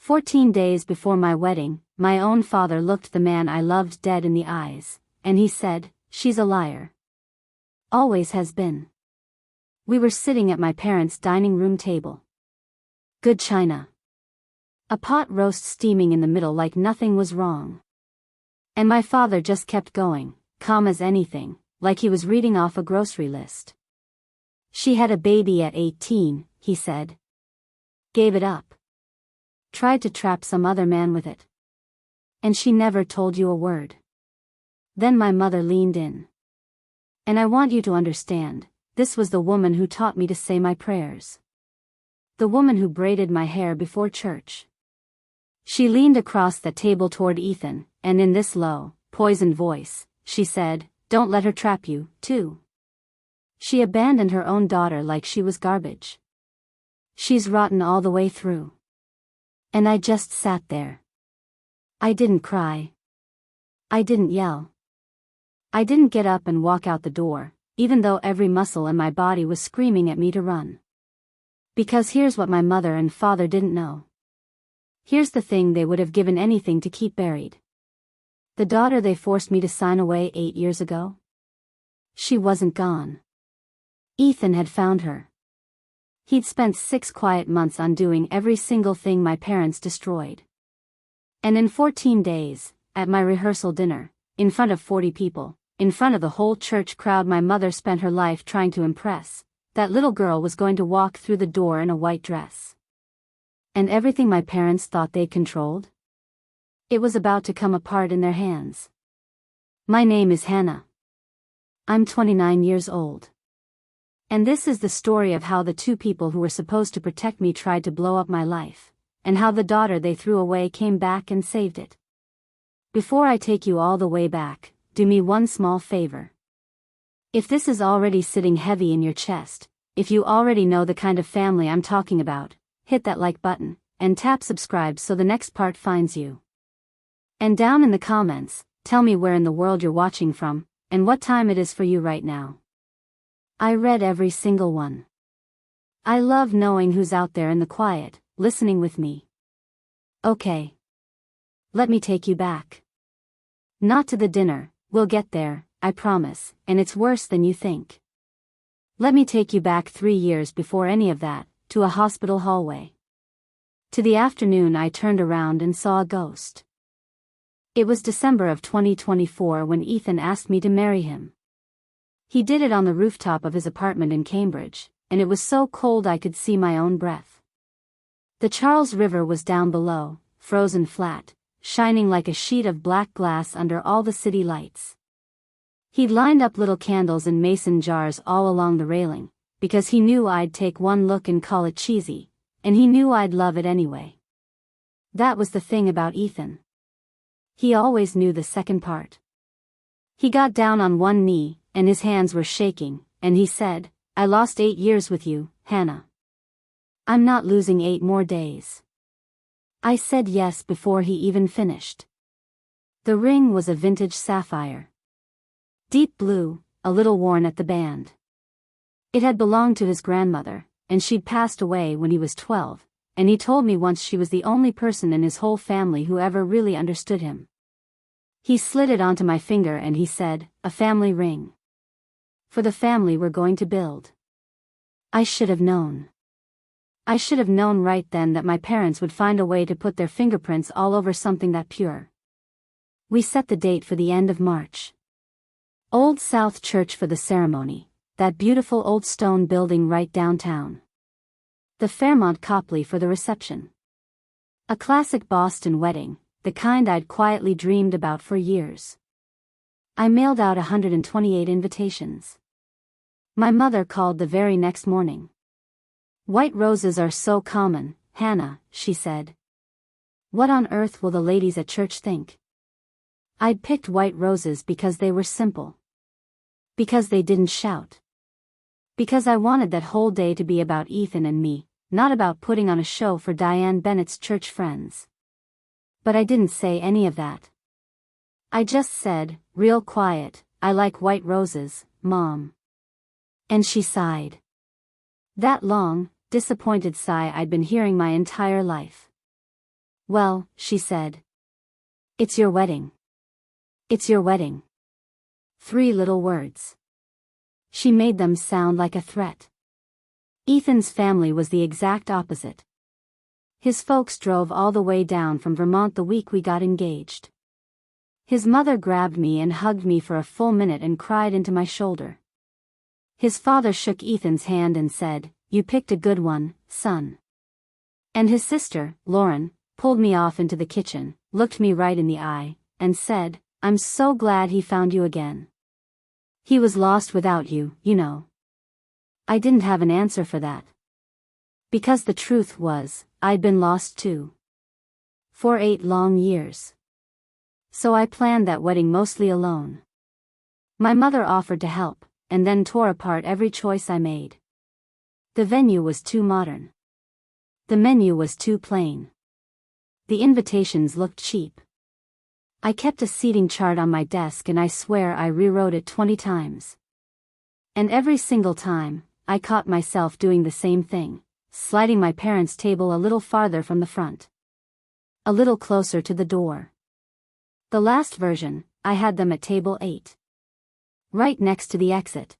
14 days before my wedding, my own father looked the man I loved dead in the eyes, and he said, "She's a liar. Always has been." We were sitting at my parents' dining room table. Good china. A pot roast steaming in the middle like nothing was wrong. And my father just kept going, calm as anything, like he was reading off a grocery list. "She had a baby at 18, he said. Gave it up. Tried to trap some other man with it. And she never told you a word." Then my mother leaned in. "And I want you to understand, this was the woman who taught me to say my prayers. The woman who braided my hair before church." She leaned across the table toward Ethan, and in this low, poisoned voice, she said, "Don't let her trap you, too. She abandoned her own daughter like she was garbage. She's rotten all the way through." And I just sat there. I didn't cry. I didn't yell. I didn't get up and walk out the door, even though every muscle in my body was screaming at me to run. Because here's what my mother and father didn't know. Here's the thing they would have given anything to keep buried. The daughter they forced me to sign away 8 years ago? She wasn't gone. Ethan had found her. He'd spent 6 quiet months undoing every single thing my parents destroyed. And in 14 days, at my rehearsal dinner, in front of 40 people, in front of the whole church crowd my mother spent her life trying to impress, that little girl was going to walk through the door in a white dress. And everything my parents thought they controlled? It was about to come apart in their hands. My name is Hannah. I'm 29 years old. And this is the story of how the 2 people who were supposed to protect me tried to blow up my life, and how the daughter they threw away came back and saved it. Before I take you all the way back, do me one small favor. If this is already sitting heavy in your chest, if you already know the kind of family I'm talking about, hit that like button, and tap subscribe so the next part finds you. And down in the comments, tell me where in the world you're watching from, and what time it is for you right now. I read every single one. I love knowing who's out there in the quiet, listening with me. Okay. Let me take you back. Not to the dinner, we'll get there, I promise, and it's worse than you think. Let me take you back 3 years before any of that, to a hospital hallway. To the afternoon I turned around and saw a ghost. It was December of 2024 when Ethan asked me to marry him. He did it on the rooftop of his apartment in Cambridge, and it was so cold I could see my own breath. The Charles River was down below, frozen flat, shining like a sheet of black glass under all the city lights. He'd lined up little candles in mason jars all along the railing, because he knew I'd take one look and call it cheesy, and he knew I'd love it anyway. That was the thing about Ethan. He always knew the second part. He got down on one knee, and his hands were shaking, and he said, "I lost 8 years with you, Hannah. I'm not losing 8 more days." I said yes before he even finished. The ring was a vintage sapphire. Deep blue, a little worn at the band. It had belonged to his grandmother, and she'd passed away when he was 12, and he told me once she was the only person in his whole family who ever really understood him. He slid it onto my finger and he said, "A family ring. For the family we're going to build." I should have known. I should have known right then that my parents would find a way to put their fingerprints all over something that pure. We set the date for the end of March. Old South Church for the ceremony. That beautiful old stone building right downtown. The Fairmont Copley for the reception. A classic Boston wedding, the kind I'd quietly dreamed about for years. I mailed out 128 invitations. My mother called the very next morning. "White roses are so common, Hannah," she said. "What on earth will the ladies at church think?" I'd picked white roses because they were simple. Because they didn't shout. Because I wanted that whole day to be about Ethan and me, not about putting on a show for Diane Bennett's church friends. But I didn't say any of that. I just said, real quiet, "I like white roses, Mom." And she sighed. That long, disappointed sigh I'd been hearing my entire life. Well, she said. It's your wedding. It's your wedding. 3 little words. She made them sound like a threat. Ethan's family was the exact opposite. His folks drove all the way down from Vermont the week we got engaged. His mother grabbed me and hugged me for a full minute and cried into my shoulder. His father shook Ethan's hand and said, "You picked a good one, son." And his sister, Lauren, pulled me off into the kitchen, looked me right in the eye, and said, "I'm so glad he found you again. He was lost without you, you know." I didn't have an answer for that. Because the truth was, I'd been lost too. For 8 long years. So I planned that wedding mostly alone. My mother offered to help, and then tore apart every choice I made. The venue was too modern. The menu was too plain. The invitations looked cheap. I kept a seating chart on my desk and I swear I rewrote it 20 times. And every single time, I caught myself doing the same thing, sliding my parents' table a little farther from the front. A little closer to the door. The last version, I had them at table 8. Right next to the exit.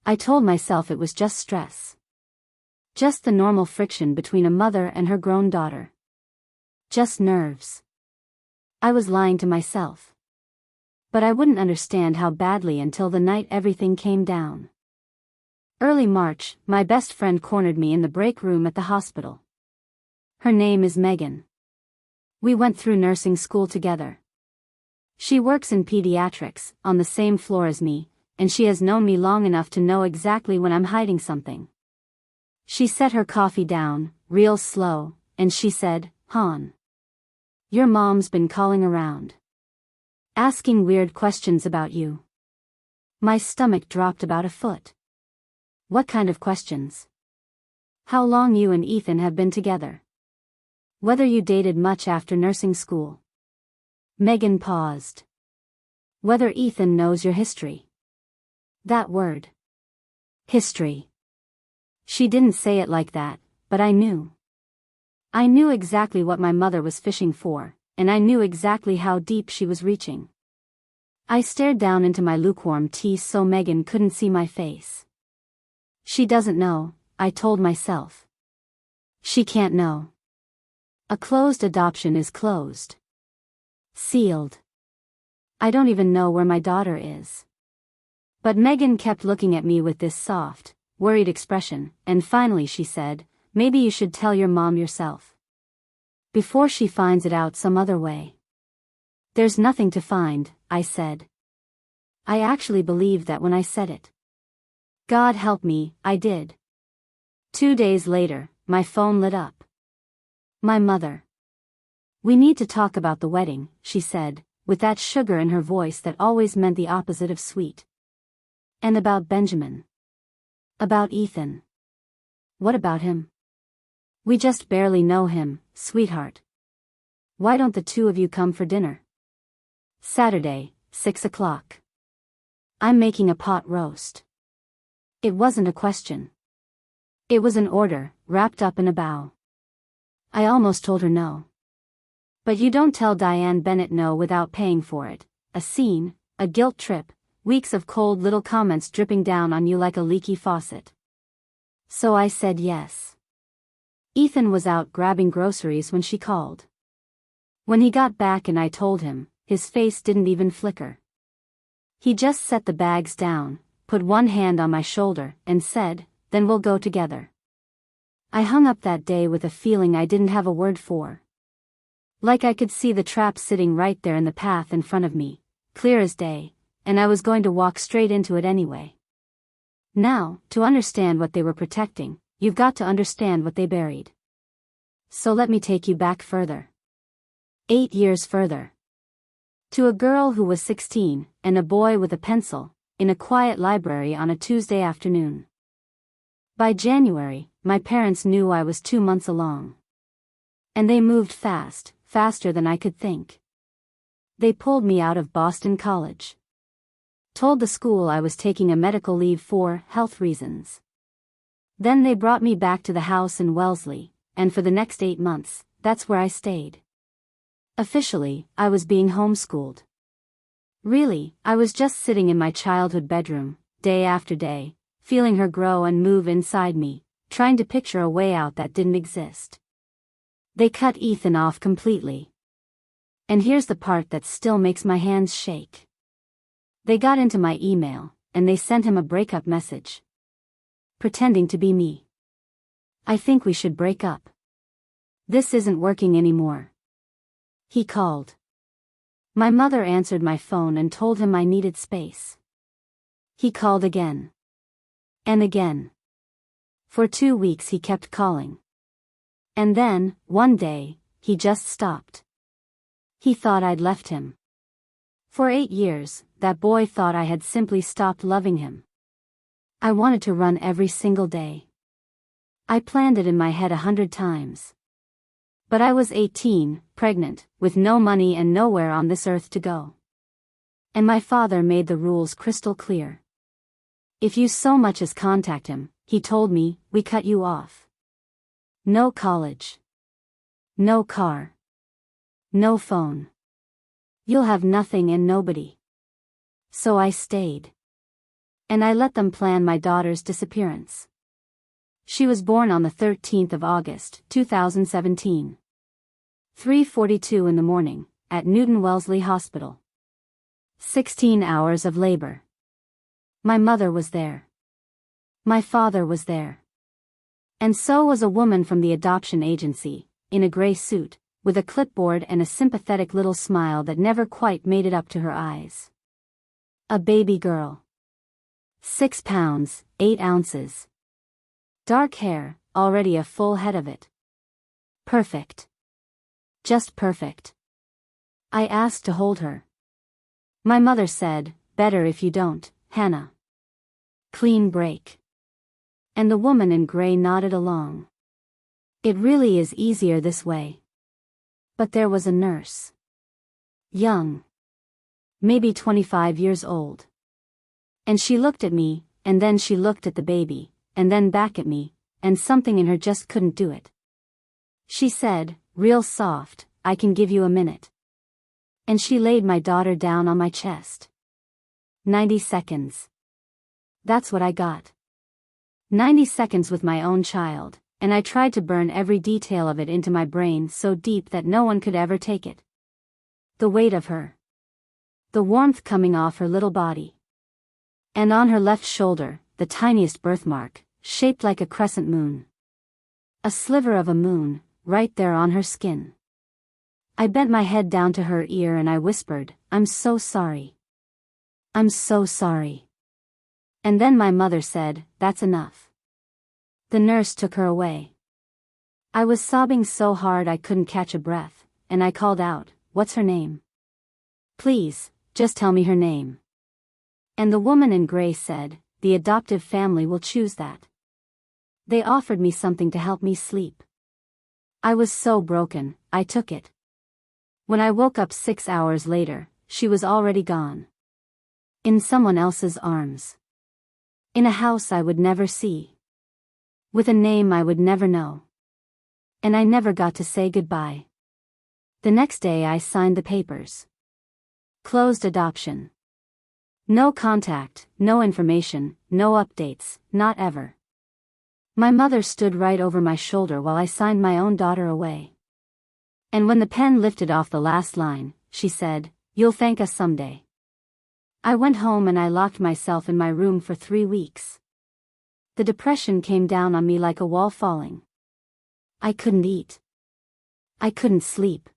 I told myself it was just stress. Just the normal friction between a mother and her grown daughter. Just nerves. I was lying to myself. But I wouldn't understand how badly until the night everything came down. Early March, my best friend cornered me in the break room at the hospital. Her name is Megan. We went through nursing school together. She works in pediatrics, on the same floor as me, and she has known me long enough to know exactly when I'm hiding something. She set her coffee down, real slow, and she said, "Han. Your mom's been calling around. Asking weird questions about you." My stomach dropped about a foot. What kind of questions? How long you and Ethan have been together? Whether you dated much after nursing school? Megan paused. Whether Ethan knows your history? That word. History. She didn't say it like that, but I knew. I knew exactly what my mother was fishing for, and I knew exactly how deep she was reaching. I stared down into my lukewarm tea so Megan couldn't see my face. She doesn't know, I told myself. She can't know. A closed adoption is closed. Sealed. I don't even know where my daughter is. But Megan kept looking at me with this soft, worried expression, and finally she said, "Maybe you should tell your mom yourself. Before she finds it out some other way." "There's nothing to find," I said. I actually believed that when I said it. God help me, I did. 2 days later, my phone lit up. My mother. "We need to talk about the wedding," she said, with that sugar in her voice that always meant the opposite of sweet. "And about Benjamin. About Ethan." "What about him?" "We just barely know him, sweetheart. Why don't the 2 of you come for dinner? Saturday, 6 o'clock. I'm making a pot roast." It wasn't a question. It was an order, wrapped up in a bow. I almost told her no. But you don't tell Diane Bennett no without paying for it. A scene, a guilt trip, weeks of cold little comments dripping down on you like a leaky faucet. So I said yes. Ethan was out grabbing groceries when she called. When he got back and I told him, his face didn't even flicker. He just set the bags down, put one hand on my shoulder, and said, "Then we'll go together." I hung up that day with a feeling I didn't have a word for. Like I could see the trap sitting right there in the path in front of me, clear as day, and I was going to walk straight into it anyway. Now, to understand what they were protecting, you've got to understand what they buried. So let me take you back further. 8 years further. To a girl who was 16, and a boy with a pencil, in a quiet library on a Tuesday afternoon. By January, my parents knew I was 2 months along. And they moved fast, faster than I could think. They pulled me out of Boston College. Told the school I was taking a medical leave for health reasons. Then they brought me back to the house in Wellesley, and for the next 8 months, that's where I stayed. Officially, I was being homeschooled. Really, I was just sitting in my childhood bedroom, day after day, feeling her grow and move inside me, trying to picture a way out that didn't exist. They cut Ethan off completely. And here's the part that still makes my hands shake. They got into my email, and they sent him a breakup message. Pretending to be me. I think we should break up. This isn't working anymore. He called. My mother answered my phone and told him I needed space. He called again. And again. For 2 weeks he kept calling. And then, one day, he just stopped. He thought I'd left him. For 8 years, that boy thought I had simply stopped loving him. I wanted to run every single day. I planned it in my head 100 times. But I was 18, pregnant, with no money and nowhere on this earth to go. And my father made the rules crystal clear. If you so much as contact him, he told me, we cut you off. No college. No car. No phone. You'll have nothing and nobody. So I stayed. And I let them plan my daughter's disappearance. She was born on the 13th of August, 2017. 3:42 in the morning, at Newton Wellesley Hospital. 16 hours of labor. My mother was there. My father was there. And so was a woman from the adoption agency, in a gray suit, with a clipboard and a sympathetic little smile that never quite made it up to her eyes. A baby girl. 6 pounds, 8 ounces. Dark hair, already a full head of it. Perfect. Just perfect. I asked to hold her. My mother said, better if you don't, Hannah. Clean break. And the woman in gray nodded along. It really is easier this way. But there was a nurse. Young. Maybe 25 years old. And she looked at me, and then she looked at the baby, and then back at me, and something in her just couldn't do it. She said, real soft, I can give you a minute. And she laid my daughter down on my chest. 90 seconds. That's what I got. 90 seconds with my own child, and I tried to burn every detail of it into my brain so deep that no one could ever take it. The weight of her. The warmth coming off her little body. And on her left shoulder, the tiniest birthmark, shaped like a crescent moon. A sliver of a moon, right there on her skin. I bent my head down to her ear and I whispered, I'm so sorry. I'm so sorry. And then my mother said, that's enough. The nurse took her away. I was sobbing so hard I couldn't catch a breath, and I called out, what's her name? Please, just tell me her name. And the woman in gray said, the adoptive family will choose that. They offered me something to help me sleep. I was so broken, I took it. When I woke up 6 hours later, she was already gone. In someone else's arms. In a house I would never see. With a name I would never know. And I never got to say goodbye. The next day I signed the papers. Closed adoption. No contact, no information, no updates, not ever. My mother stood right over my shoulder while I signed my own daughter away. And when the pen lifted off the last line, she said, you'll thank us someday. I went home and I locked myself in my room for 3 weeks. The depression came down on me like a wall falling. I couldn't eat. I couldn't sleep.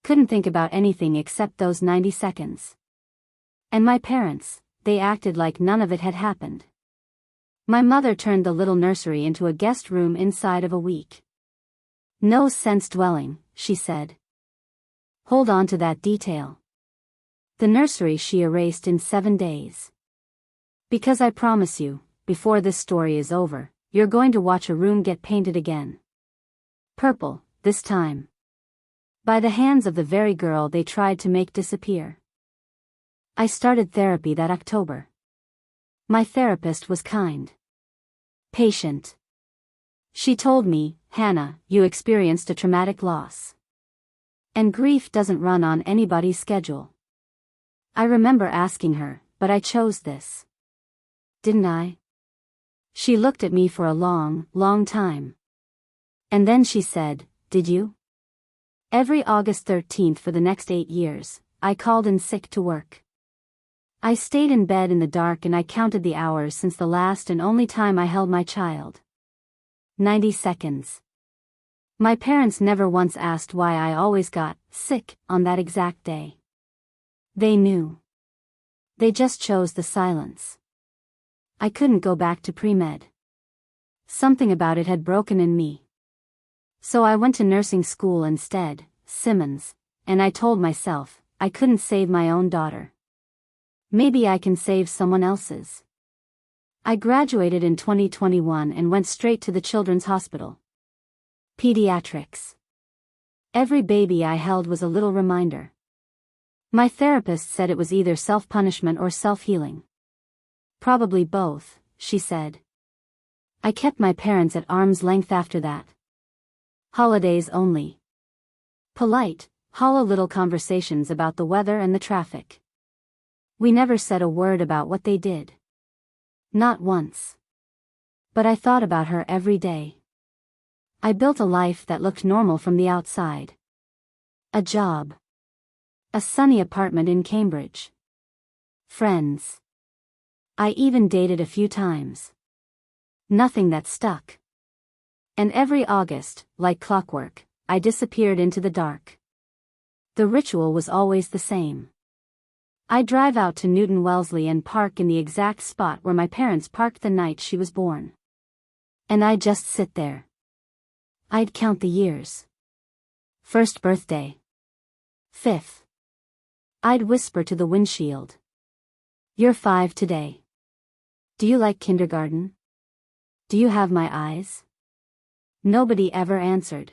Couldn't think about anything except those 90 seconds. And my parents, they acted like none of it had happened. My mother turned the little nursery into a guest room inside of a week. No sense dwelling, she said. Hold on to that detail. The nursery she erased in 7 days. Because I promise you, before this story is over, you're going to watch a room get painted again. Purple, this time. By the hands of the very girl they tried to make disappear. I started therapy that October. My therapist was kind. Patient. She told me, "Hannah, you experienced a traumatic loss. And grief doesn't run on anybody's schedule." I remember asking her, "But I chose this. Didn't I?" She looked at me for a long, long time. And then she said, "Did you?" Every August 13th for the next 8 years, I called in sick to work. I stayed in bed in the dark and I counted the hours since the last and only time I held my child. 90 seconds. My parents never once asked why I always got sick on that exact day. They knew. They just chose the silence. I couldn't go back to pre-med. Something about it had broken in me. So I went to nursing school instead, Simmons, and I told myself, I couldn't save my own daughter. Maybe I can save someone else's. I graduated in 2021 and went straight to the Children's Hospital. Pediatrics. Every baby I held was a little reminder. My therapist said it was either self-punishment or self-healing. Probably both, she said. I kept my parents at arm's length after that. Holidays only. Polite, hollow little conversations about the weather and the traffic. We never said a word about what they did. Not once. But I thought about her every day. I built a life that looked normal from the outside. A job. A sunny apartment in Cambridge. Friends. I even dated a few times. Nothing that stuck. And every August, like clockwork, I disappeared into the dark. The ritual was always the same. I'd drive out to Newton Wellesley and park in the exact spot where my parents parked the night she was born. And I'd just sit there. I'd count the years. First birthday. Fifth. I'd whisper to the windshield. "You're 5 today. Do you like kindergarten? Do you have my eyes?" Nobody ever answered.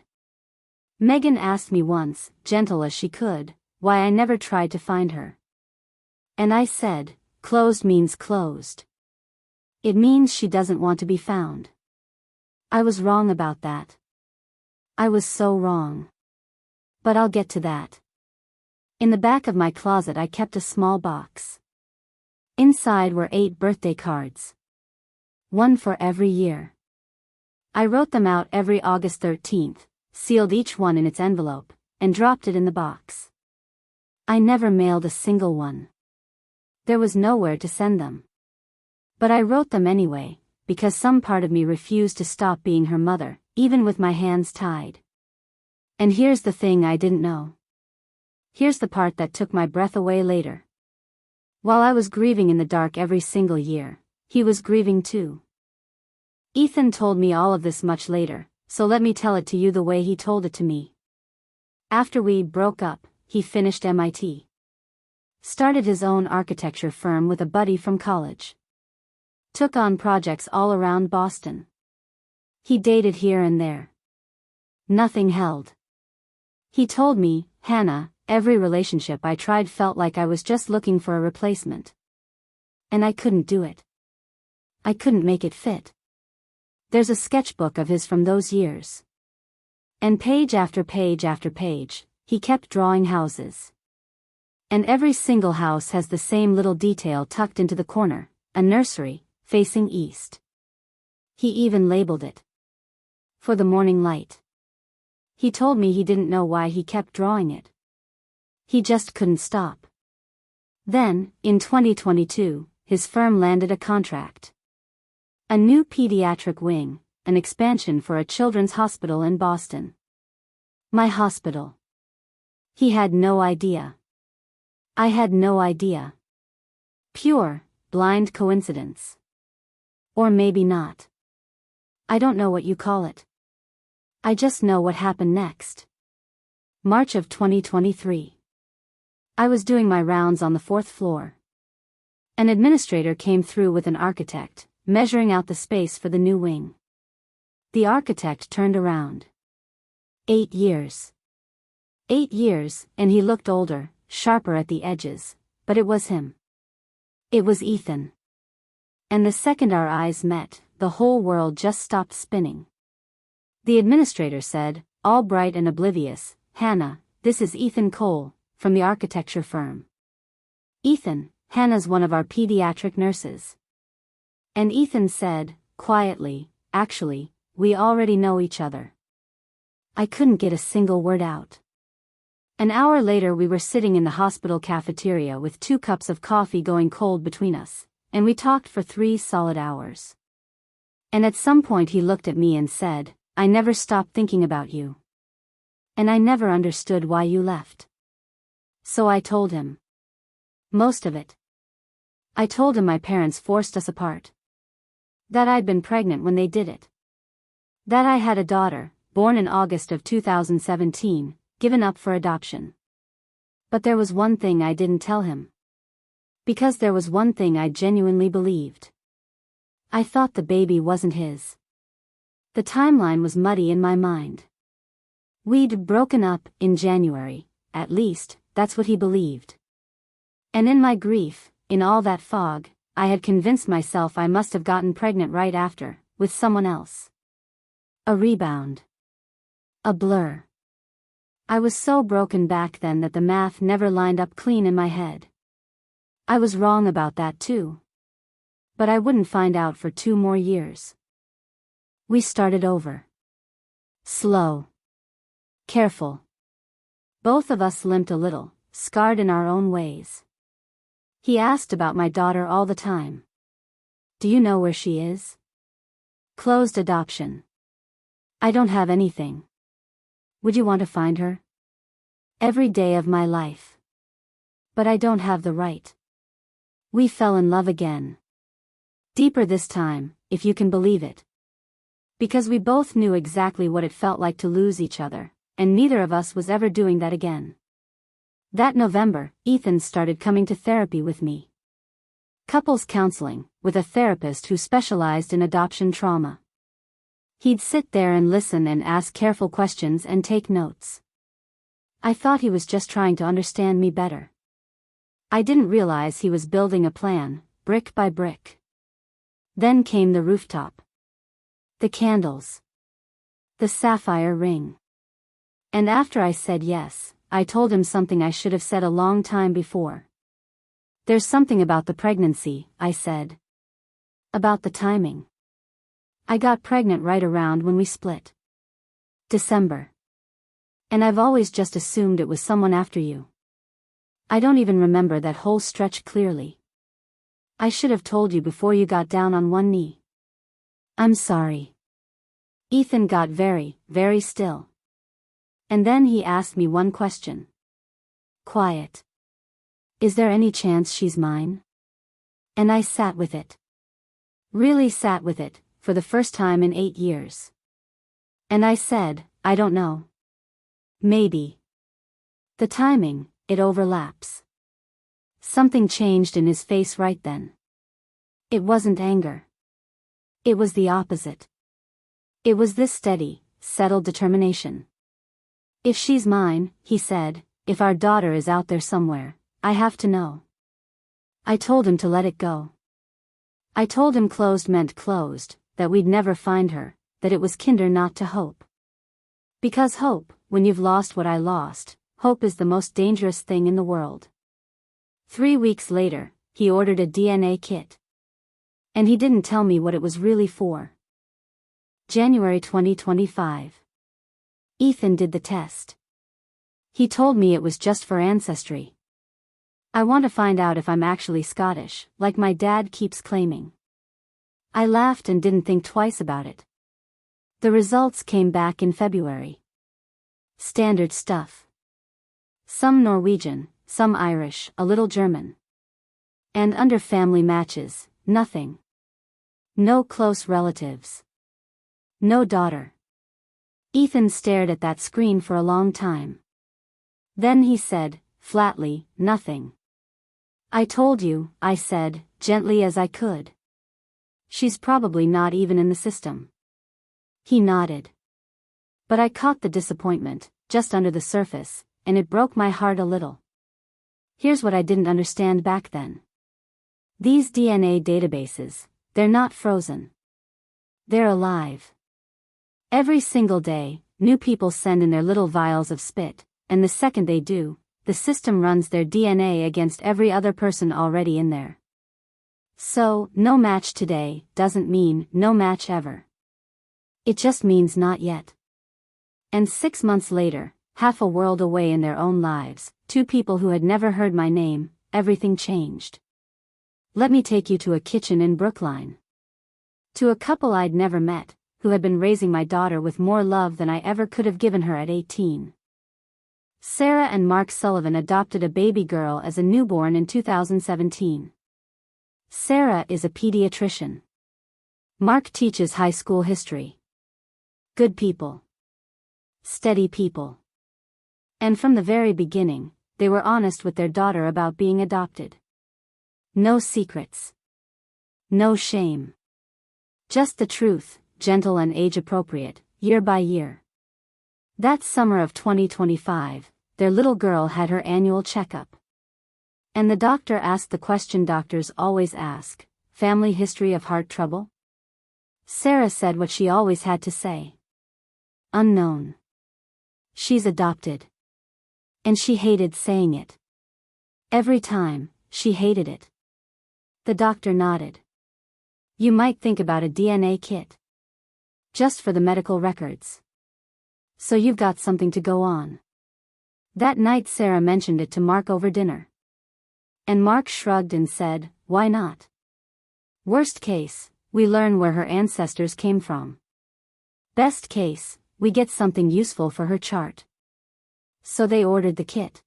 Megan asked me once, gentle as she could, why I never tried to find her. And I said, closed means closed. It means she doesn't want to be found. I was wrong about that. I was so wrong. But I'll get to that. In the back of my closet I kept a small box. Inside were 8 birthday cards. One for every year. I wrote them out every August 13th, sealed each one in its envelope, and dropped it in the box. I never mailed a single one. There was nowhere to send them. But I wrote them anyway, because some part of me refused to stop being her mother, even with my hands tied. And here's the thing I didn't know. Here's the part that took my breath away later. While I was grieving in the dark every single year, he was grieving too. Ethan told me all of this much later, so let me tell it to you the way he told it to me. After we broke up, he finished MIT. Started his own architecture firm with a buddy from college. Took on projects all around Boston. He dated here and there. Nothing held. He told me, "Hannah, every relationship I tried felt like I was just looking for a replacement. And I couldn't do it. I couldn't make it fit." There's a sketchbook of his from those years. And page after page after page, he kept drawing houses. And every single house has the same little detail tucked into the corner, a nursery, facing east. He even labeled it. For the morning light. He told me he didn't know why he kept drawing it. He just couldn't stop. Then, in 2022, his firm landed a contract. A new pediatric wing, an expansion for a children's hospital in Boston. My hospital. He had no idea. I had no idea. Pure, blind coincidence. Or maybe not. I don't know what you call it. I just know what happened next. March of 2023. I was doing my rounds on the 4th floor. An administrator came through with an architect, measuring out the space for the new wing. The architect turned around. 8 years. 8 years, and he looked older, sharper at the edges, but it was him. It was Ethan. And the second our eyes met, the whole world just stopped spinning. The administrator said, all bright and oblivious, Hannah, this is Ethan Cole, from the architecture firm. Ethan, Hannah's one of our pediatric nurses. And Ethan said, quietly, actually, we already know each other. I couldn't get a single word out. An hour later we were sitting in the hospital cafeteria with 2 cups of coffee going cold between us, and we talked for 3 solid hours. And at some point he looked at me and said, I never stopped thinking about you. And I never understood why you left. So I told him. Most of it. I told him my parents forced us apart. That I'd been pregnant when they did it. That I had a daughter, born in August of 2017, given up for adoption. But there was one thing I didn't tell him. Because there was one thing I genuinely believed. I thought the baby wasn't his. The timeline was muddy in my mind. We'd broken up in January, at least, that's what he believed. And in my grief, in all that fog, I had convinced myself I must have gotten pregnant right after, with someone else. A rebound. A blur. I was so broken back then that the math never lined up clean in my head. I was wrong about that too. But I wouldn't find out for 2 more years. We started over. Slow. Careful. Both of us limped a little, scarred in our own ways. He asked about my daughter all the time. Do you know where she is? Closed adoption. I don't have anything. Would you want to find her? Every day of my life. But I don't have the right. We fell in love again. Deeper this time, if you can believe it. Because we both knew exactly what it felt like to lose each other, and neither of us was ever doing that again. That November, Ethan started coming to therapy with me. Couples counseling, with a therapist who specialized in adoption trauma. He'd sit there and listen and ask careful questions and take notes. I thought he was just trying to understand me better. I didn't realize he was building a plan, brick by brick. Then came the rooftop. The candles. The sapphire ring. And after I said yes, I told him something I should have said a long time before. There's something about the pregnancy, I said. About the timing. I got pregnant right around when we split. December. And I've always just assumed it was someone after you. I don't even remember that whole stretch clearly. I should have told you before you got down on one knee. I'm sorry. Ethan got very, very still. And then he asked me one question. Quiet. Is there any chance she's mine? And I sat with it. Really sat with it, for the first time in 8 years. And I said, I don't know. Maybe. The timing, it overlaps. Something changed in his face right then. It wasn't anger. It was the opposite. It was this steady, settled determination. If she's mine, he said, if our daughter is out there somewhere, I have to know. I told him to let it go. I told him closed meant closed, that we'd never find her, that it was kinder not to hope. Because hope, when you've lost what I lost, hope is the most dangerous thing in the world. 3 weeks later, he ordered a DNA kit. And he didn't tell me what it was really for. January 2025. Ethan did the test. He told me it was just for ancestry. I want to find out if I'm actually Scottish, like my dad keeps claiming. I laughed and didn't think twice about it. The results came back in February. Standard stuff. Some Norwegian, some Irish, a little German. And under family matches, nothing. No close relatives. No daughter. Ethan stared at that screen for a long time. Then he said, flatly, nothing. I told you, I said, gently as I could. She's probably not even in the system. He nodded. But I caught the disappointment, just under the surface, and it broke my heart a little. Here's what I didn't understand back then. These DNA databases, they're not frozen. They're alive. Every single day, new people send in their little vials of spit, and the second they do, the system runs their DNA against every other person already in there. So, no match today doesn't mean no match ever. It just means not yet. And 6 months later, half a world away in their own lives, two people who had never heard my name, everything changed. Let me take you to a kitchen in Brookline. To a couple I'd never met, who had been raising my daughter with more love than I ever could have given her at 18. Sarah and Mark Sullivan adopted a baby girl as a newborn in 2017. Sarah is a pediatrician. Mark teaches high school history. Good people. Steady people. And from the very beginning, they were honest with their daughter about being adopted. No secrets. No shame. Just the truth, gentle and age-appropriate, year by year. That summer of 2025, their little girl had her annual checkup. And the doctor asked the question doctors always ask, family history of heart trouble? Sarah said what she always had to say. Unknown. She's adopted. And she hated saying it. Every time, she hated it. The doctor nodded. You might think about a DNA kit. Just for the medical records. So you've got something to go on. That night Sarah mentioned it to Mark over dinner. And Mark shrugged and said, why not? Worst case, we learn where her ancestors came from. Best case, we get something useful for her chart. So they ordered the kit.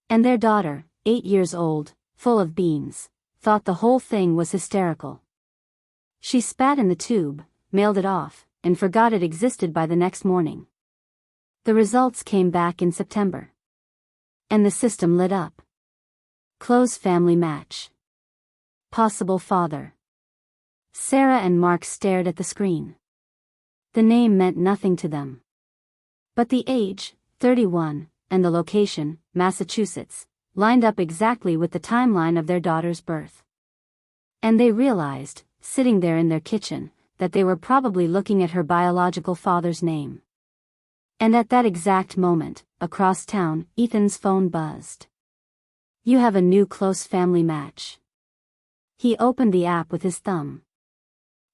And their daughter, 8 years old, full of beans, thought the whole thing was hysterical. She spat in the tube, mailed it off, and forgot it existed by the next morning. The results came back in September. And the system lit up. Close family match. Possible father. Sarah and Mark stared at the screen. The name meant nothing to them. But the age, 31, and the location, Massachusetts, lined up exactly with the timeline of their daughter's birth. And they realized, sitting there in their kitchen, that they were probably looking at her biological father's name. And at that exact moment, across town, Ethan's phone buzzed. You have a new close family match. He opened the app with his thumb.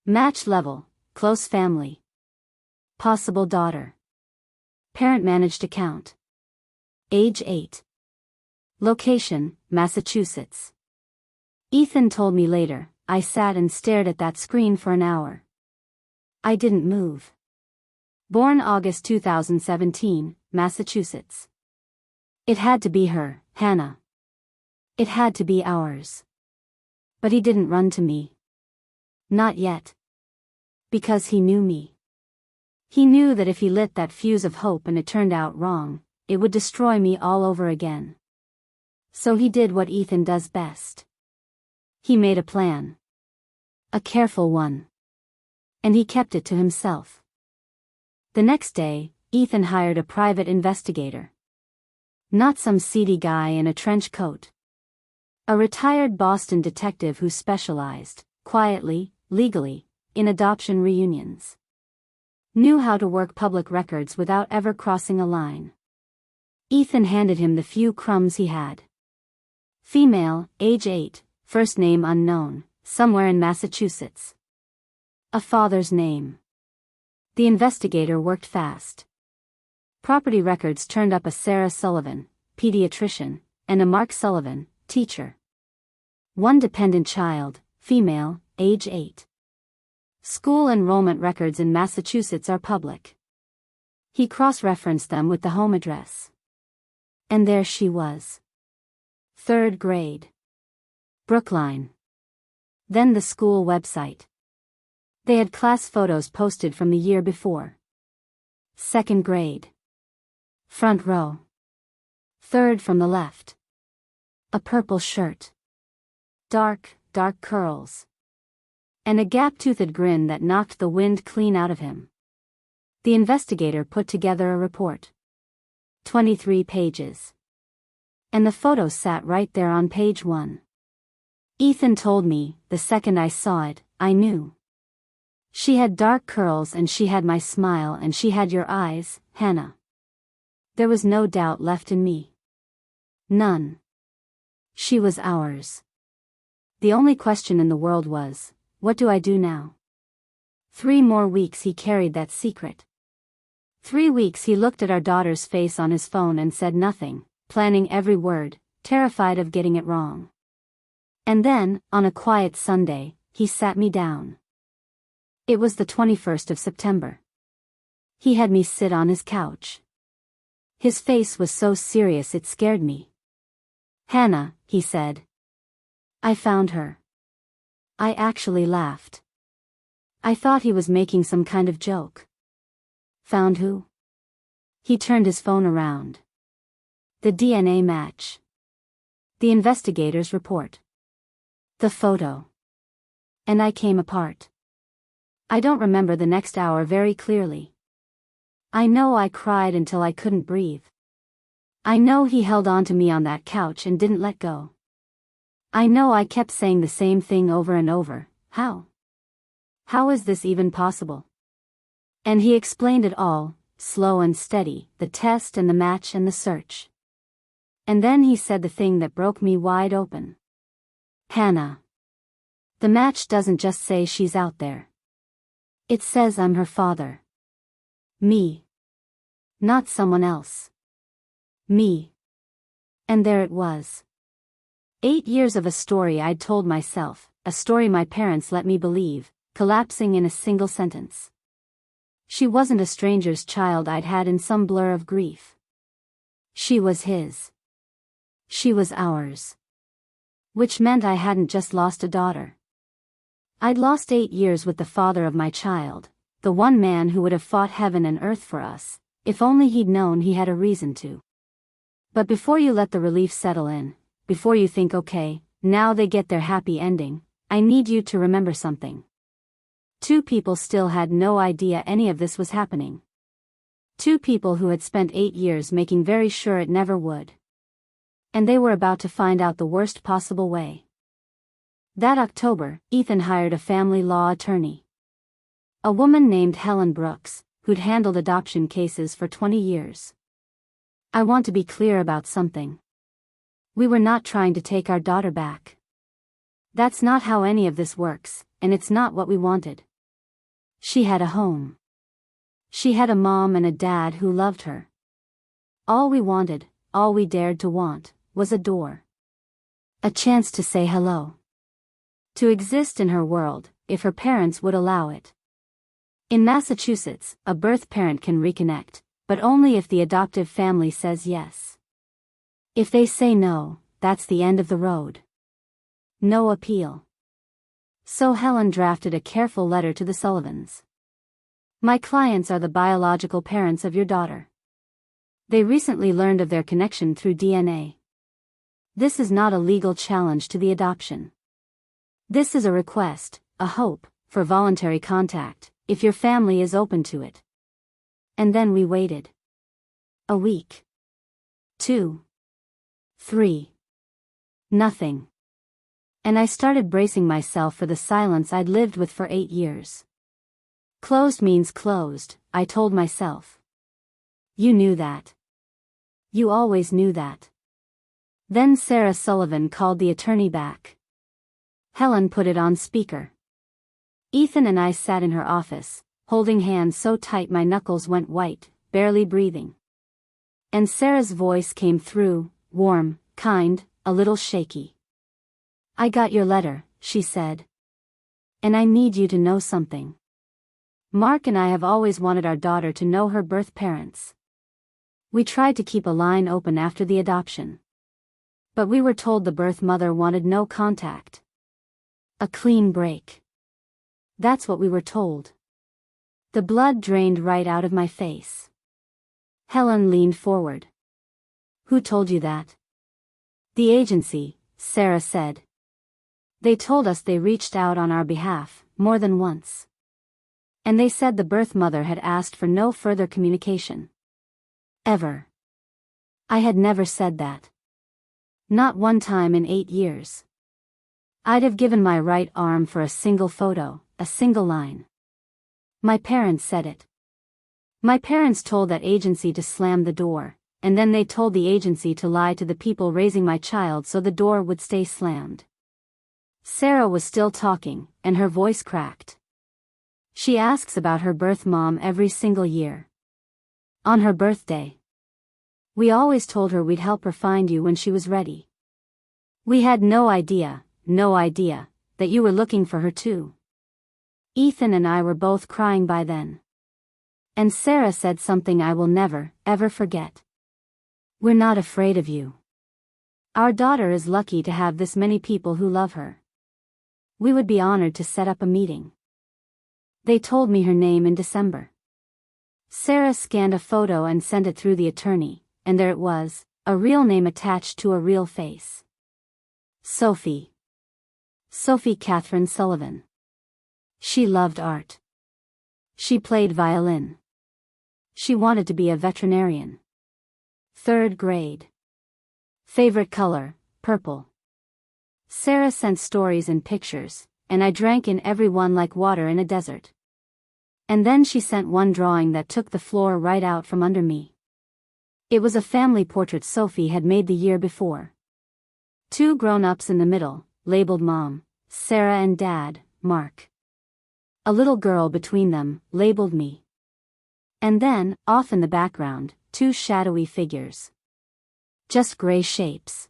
Match level, close family. Possible daughter. Parent managed account. Age 8. Location, Massachusetts. Ethan told me later, I sat and stared at that screen for an hour. I didn't move. Born August 2017, Massachusetts. It had to be her, Hannah. It had to be ours. But he didn't run to me. Not yet. Because he knew me. He knew that if he lit that fuse of hope and it turned out wrong, it would destroy me all over again. So he did what Ethan does best. He made a plan. A careful one. And he kept it to himself. The next day, Ethan hired a private investigator. Not some seedy guy in a trench coat. A retired Boston detective who specialized, quietly, legally, in adoption reunions. Knew how to work public records without ever crossing a line. Ethan handed him the few crumbs he had. Female, age 8, first name unknown, somewhere in Massachusetts. A father's name. The investigator worked fast. Property records turned up a Sarah Sullivan, pediatrician, and a Mark Sullivan, teacher. One dependent child, female, age 8. School enrollment records in Massachusetts are public. He cross-referenced them with the home address. And there she was. 3rd grade. Brookline. Then the school website. They had class photos posted from the year before. 2nd grade. Front row. 3rd from the left. A purple shirt. Dark, dark curls. And a gap-toothed grin that knocked the wind clean out of him. The investigator put together a report. 23 pages. And the photo sat right there on page 1. Ethan told me, the second I saw it, I knew. She had dark curls and she had my smile and she had your eyes, Hannah. There was no doubt left in me. None. She was ours. The only question in the world was, what do I do now? 3 more weeks he carried that secret. 3 weeks he looked at our daughter's face on his phone and said nothing, planning every word, terrified of getting it wrong. And then, on a quiet Sunday, he sat me down. It was the 21st of September. He had me sit on his couch. His face was so serious it scared me. Hannah, he said. I found her. I actually laughed. I thought he was making some kind of joke. Found who? He turned his phone around. The DNA match. The investigator's report. The photo. And I came apart. I don't remember the next hour very clearly. I know I cried until I couldn't breathe. I know he held on to me on that couch and didn't let go. I know I kept saying the same thing over and over, how? How is this even possible? And he explained it all, slow and steady, the test and the match and the search. And then he said the thing that broke me wide open. Hannah. The match doesn't just say she's out there. It says I'm her father. Me. Not someone else. Me. And there it was. 8 years of a story I'd told myself, a story my parents let me believe, collapsing in a single sentence. She wasn't a stranger's child I'd had in some blur of grief. She was his. She was ours. Which meant I hadn't just lost a daughter. I'd lost 8 years with the father of my child, the one man who would have fought heaven and earth for us, if only he'd known he had a reason to. But before you let the relief settle in, before you think okay, now they get their happy ending, I need you to remember something. 2 people still had no idea any of this was happening. 2 people who had spent 8 years making very sure it never would. And they were about to find out the worst possible way. That October, Ethan hired a family law attorney. A woman named Helen Brooks, who'd handled adoption cases for 20 years. I want to be clear about something. We were not trying to take our daughter back. That's not how any of this works, and it's not what we wanted. She had a home. She had a mom and a dad who loved her. All we wanted, all we dared to want, was a door. A chance to say hello. To exist in her world, if her parents would allow it. In Massachusetts, a birth parent can reconnect, but only if the adoptive family says yes. If they say no, that's the end of the road. No appeal. So Helen drafted a careful letter to the Sullivans. My clients are the biological parents of your daughter. They recently learned of their connection through DNA. This is not a legal challenge to the adoption. This is a request, a hope, for voluntary contact, if your family is open to it. And then we waited. A week. 2. 3. Nothing. And I started bracing myself for the silence I'd lived with for 8 years. Closed means closed, I told myself. You knew that. You always knew that. Then Sarah Sullivan called the attorney back. Helen put it on speaker. Ethan and I sat in her office, holding hands so tight my knuckles went white, barely breathing. And Sarah's voice came through, warm, kind, a little shaky. I got your letter, she said. And I need you to know something. Mark and I have always wanted our daughter to know her birth parents. We tried to keep a line open after the adoption. But we were told the birth mother wanted no contact. A clean break. That's what we were told. The blood drained right out of my face. Helen leaned forward. Who told you that? The agency, Sarah said. They told us they reached out on our behalf, more than once. And they said the birth mother had asked for no further communication. Ever. I had never said that. Not one time in 8 years. I'd have given my right arm for a single photo, a single line. My parents said it. My parents told that agency to slam the door, and then they told the agency to lie to the people raising my child so the door would stay slammed. Sarah was still talking, and her voice cracked. She asks about her birth mom every single year. On her birthday. We always told her we'd help her find you when she was ready. We had no idea, that you were looking for her too. Ethan and I were both crying by then. And Sarah said something I will never, ever forget. We're not afraid of you. Our daughter is lucky to have this many people who love her. We would be honored to set up a meeting. They told me her name in December. Sarah scanned a photo and sent it through the attorney, and there it was, a real name attached to a real face. Sophie. Sophie Catherine Sullivan. She loved art. She played violin. She wanted to be a veterinarian. 3rd grade. Favorite color, purple. Sarah sent stories and pictures, and I drank in every one like water in a desert. And then she sent one drawing that took the floor right out from under me. It was a family portrait Sophie had made the year before. 2 grown-ups in the middle, labeled Mom, Sarah, and Dad, Mark. A little girl between them, labeled me. And then, off in the background, 2 shadowy figures. Just gray shapes.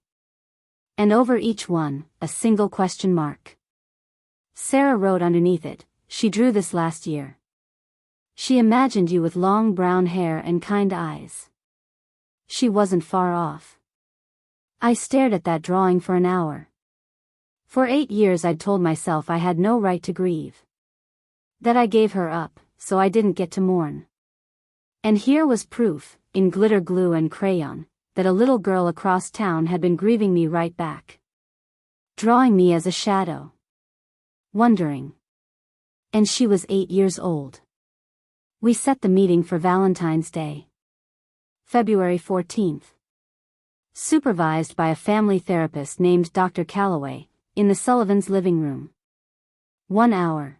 And over each one, a single question mark. Sarah wrote underneath it, "She drew this last year. She imagined you with long brown hair and kind eyes." She wasn't far off. I stared at that drawing for an hour. For 8 years I'd told myself I had no right to grieve. That I gave her up, so I didn't get to mourn. And here was proof, in glitter glue and crayon, that a little girl across town had been grieving me right back. Drawing me as a shadow. Wondering. And she was 8 years old. We set the meeting for Valentine's Day. February 14th. Supervised by a family therapist named Dr. Calloway, in the Sullivans' living room. 1 hour.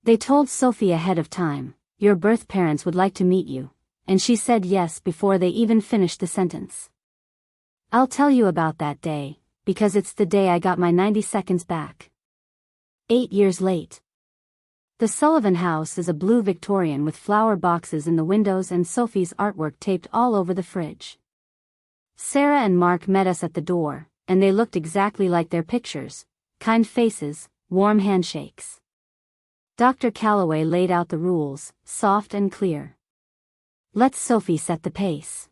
They told Sophie ahead of time, "Your birth parents would like to meet you," and she said yes before they even finished the sentence. I'll tell you about that day, because it's the day I got my 90 seconds back. 8 years late. The Sullivan house is a blue Victorian with flower boxes in the windows and Sophie's artwork taped all over the fridge. Sarah and Mark met us at the door, and they looked exactly like their pictures, kind faces, warm handshakes. Dr. Calloway laid out the rules, soft and clear. Let Sophie set the pace.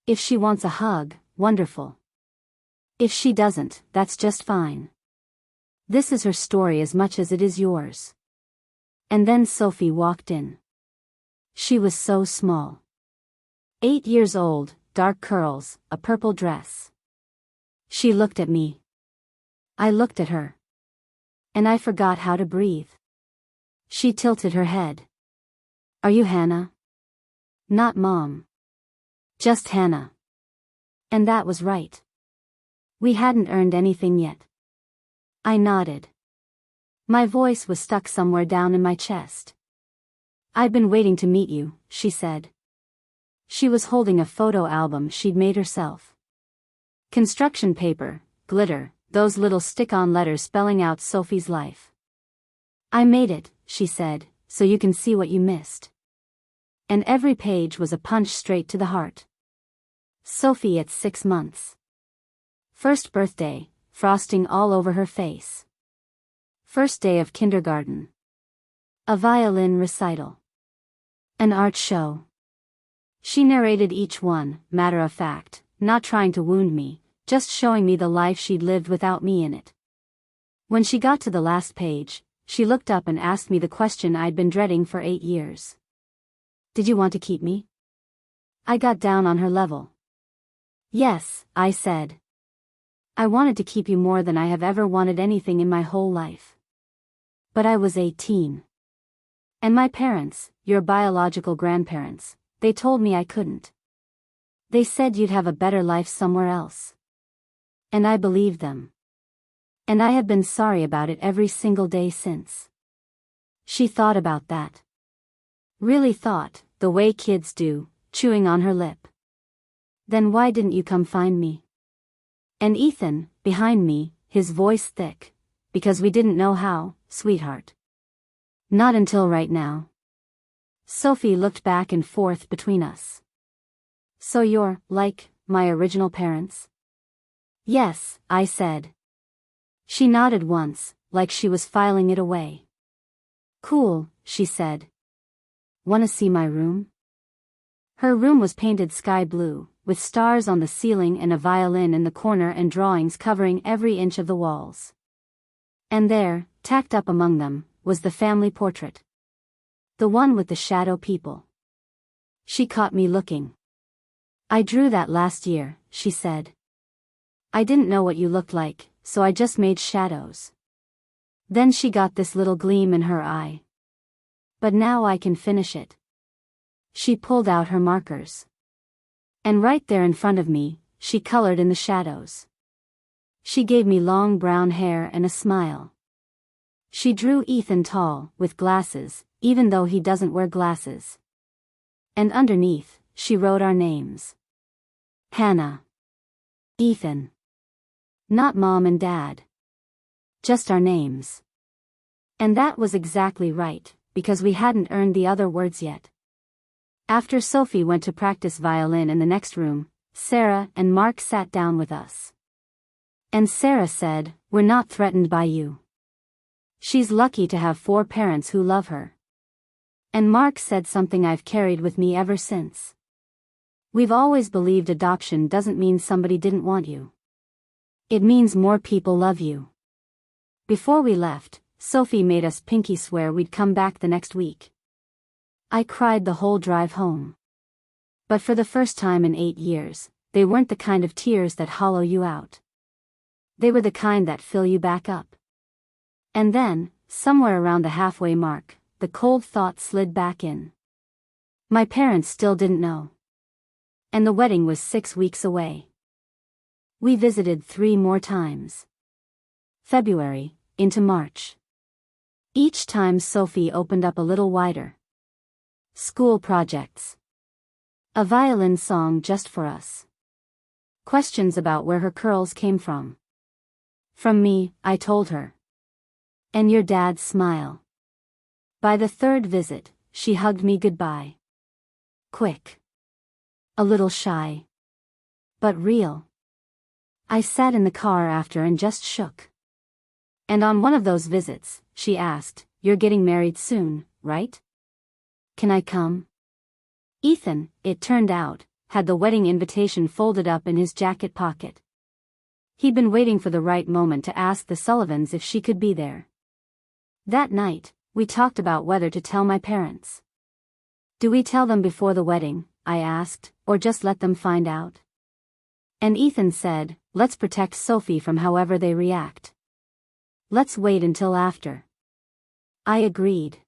If she wants a hug, wonderful. If she doesn't, that's just fine. This is her story as much as it is yours. And then Sophie walked in. She was so small. 8 years old, dark curls, a purple dress. She looked at me. I looked at her. And I forgot how to breathe. She tilted her head. Are you Hannah? Not Mom. Just Hannah. And that was right. We hadn't earned anything yet. I nodded. My voice was stuck somewhere down in my chest. I've been waiting to meet you, she said. She was holding a photo album she'd made herself. Construction paper, glitter, those little stick-on letters spelling out Sophie's life. I made it, she said, so you can see what you missed. And every page was a punch straight to the heart. Sophie at 6 months. First birthday, frosting all over her face. First day of kindergarten. A violin recital. An art show. She narrated each one, matter of fact, not trying to wound me, just showing me the life she'd lived without me in it. When she got to the last page, she looked up and asked me the question I'd been dreading for 8 years. Did you want to keep me? I got down on her level. Yes, I said. I wanted to keep you more than I have ever wanted anything in my whole life. But I was 18. And my parents, your biological grandparents, they told me I couldn't. They said you'd have a better life somewhere else. And I believed them. And I have been sorry about it every single day since. She thought about that. Really thought, the way kids do, chewing on her lip. Then why didn't you come find me? And Ethan, behind me, his voice thick. Because we didn't know how, sweetheart. Not until right now. Sophie looked back and forth between us. So you're, like, my original parents? Yes, I said. She nodded once, like she was filing it away. Cool, she said. Wanna see my room? Her room was painted sky blue, with stars on the ceiling and a violin in the corner and drawings covering every inch of the walls. And there, tacked up among them, was the family portrait. The one with the shadow people. She caught me looking. I drew that last year, she said. I didn't know what you looked like, so I just made shadows. Then she got this little gleam in her eye. But now I can finish it. She pulled out her markers. And right there in front of me, she colored in the shadows. She gave me long brown hair and a smile. She drew Ethan tall, with glasses, even though he doesn't wear glasses. And underneath, she wrote our names. Hannah. Ethan. Not mom and dad. Just our names. And that was exactly right, because we hadn't earned the other words yet. After Sophie went to practice violin in the next room, Sarah and Mark sat down with us. And Sarah said, "We're not threatened by you. She's lucky to have 4 parents who love her." And Mark said something I've carried with me ever since. We've always believed adoption doesn't mean somebody didn't want you. It means more people love you. Before we left, Sophie made us pinky swear we'd come back the next week. I cried the whole drive home. But for the first time in 8 years, they weren't the kind of tears that hollow you out. They were the kind that fill you back up. And then, somewhere around the halfway mark, the cold thought slid back in. My parents still didn't know. And the wedding was 6 weeks away. We visited 3 more times. February, into March. Each time Sophie opened up a little wider. School projects. A violin song just for us. Questions about where her curls came from. From me, I told her. And your dad's smile. By the 3rd visit, she hugged me goodbye. Quick. A little shy. But real. I sat in the car after and just shook. And on one of those visits, she asked, "You're getting married soon, right? Can I come?" Ethan, it turned out, had the wedding invitation folded up in his jacket pocket. He'd been waiting for the right moment to ask the Sullivans if she could be there. That night, we talked about whether to tell my parents. Do we tell them before the wedding, I asked, or just let them find out? And Ethan said, let's protect Sophie from however they react. Let's wait until after. I agreed.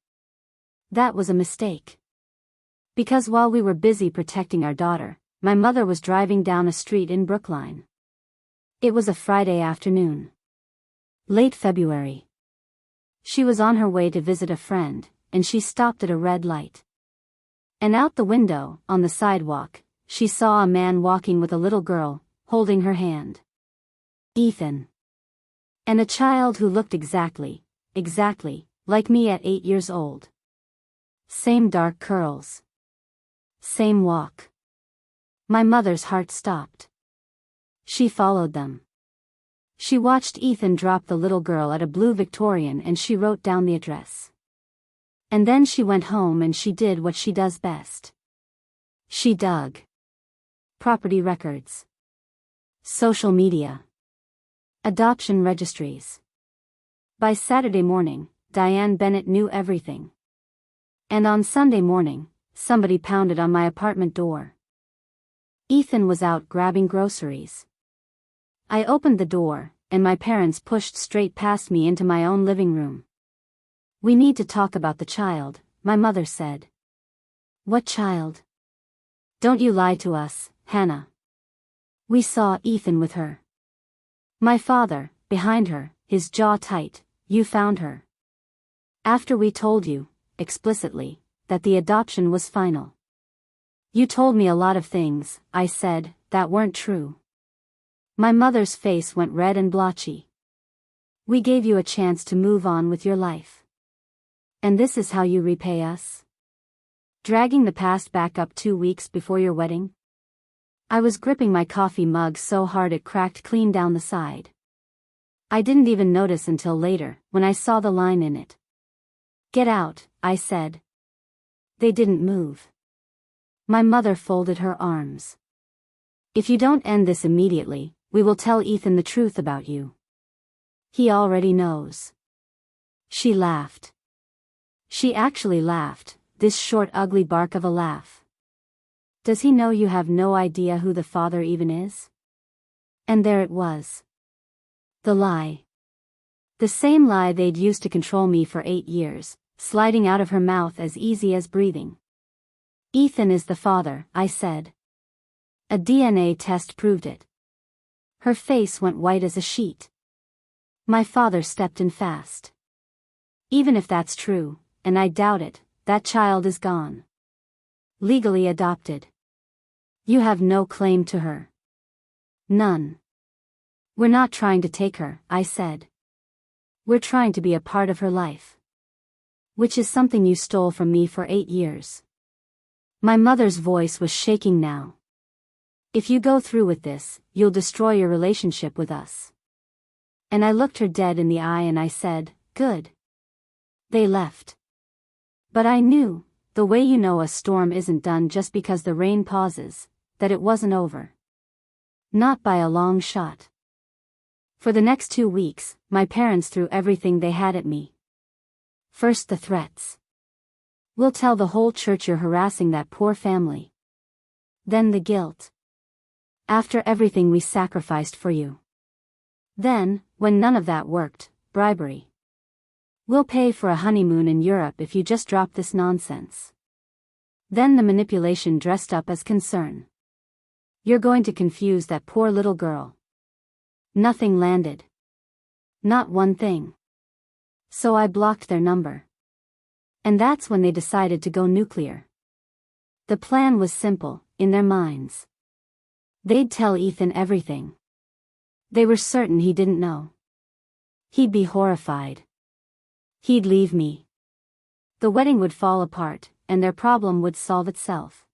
That was a mistake. Because while we were busy protecting our daughter, my mother was driving down a street in Brookline. It was a Friday afternoon. Late February. She was on her way to visit a friend, and she stopped at a red light. And out the window, on the sidewalk, she saw a man walking with a little girl, holding her hand. Ethan. And a child who looked exactly, like me at 8 years old. Same dark curls. Same walk. My mother's heart stopped. She followed them. She watched Ethan drop the little girl at a blue Victorian and she wrote down the address. And then she went home and she did what she does best. She dug. Property records. Social media. Adoption registries. By Saturday morning, Diane Bennett knew everything. And on Sunday morning, somebody pounded on my apartment door. Ethan was out grabbing groceries. I opened the door, and my parents pushed straight past me into my own living room. We need to talk about the child, my mother said. What child? Don't you lie to us, Hannah. We saw Ethan with her. My father, behind her, his jaw tight, you found her. After we told you, explicitly, that the adoption was final. You told me a lot of things, I said, that weren't true. My mother's face went red and blotchy. We gave you a chance to move on with your life. And this is how you repay us? Dragging the past back up 2 weeks before your wedding? I was gripping my coffee mug so hard it cracked clean down the side. I didn't even notice until later, when I saw the line in it. Get out, I said. They didn't move. My mother folded her arms. If you don't end this immediately, we will tell Ethan the truth about you. He already knows. She laughed. She actually laughed, this short ugly bark of a laugh. Does he know you have no idea who the father even is? And there it was. The lie. The same lie they'd used to control me for 8 years, sliding out of her mouth as easy as breathing. Ethan is the father, I said. A DNA test proved it. Her face went white as a sheet. My father stepped in fast. Even if that's true, and I doubt it, that child is gone. Legally adopted. You have no claim to her. None. We're not trying to take her, I said. We're trying to be a part of her life. Which is something you stole from me for 8 years. My mother's voice was shaking now. If you go through with this, you'll destroy your relationship with us. And I looked her dead in the eye and I said, good. They left. But I knew, the way you know a storm isn't done just because the rain pauses, that it wasn't over. Not by a long shot. For the next 2 weeks, my parents threw everything they had at me. First the threats. We'll tell the whole church you're harassing that poor family. Then the guilt. After everything we sacrificed for you. Then, when none of that worked, bribery. We'll pay for a honeymoon in Europe if you just drop this nonsense. Then the manipulation dressed up as concern. You're going to confuse that poor little girl. Nothing landed. Not one thing. So I blocked their number. And that's when they decided to go nuclear. The plan was simple, in their minds. They'd tell Ethan everything. They were certain he didn't know. He'd be horrified. He'd leave me. The wedding would fall apart, and their problem would solve itself.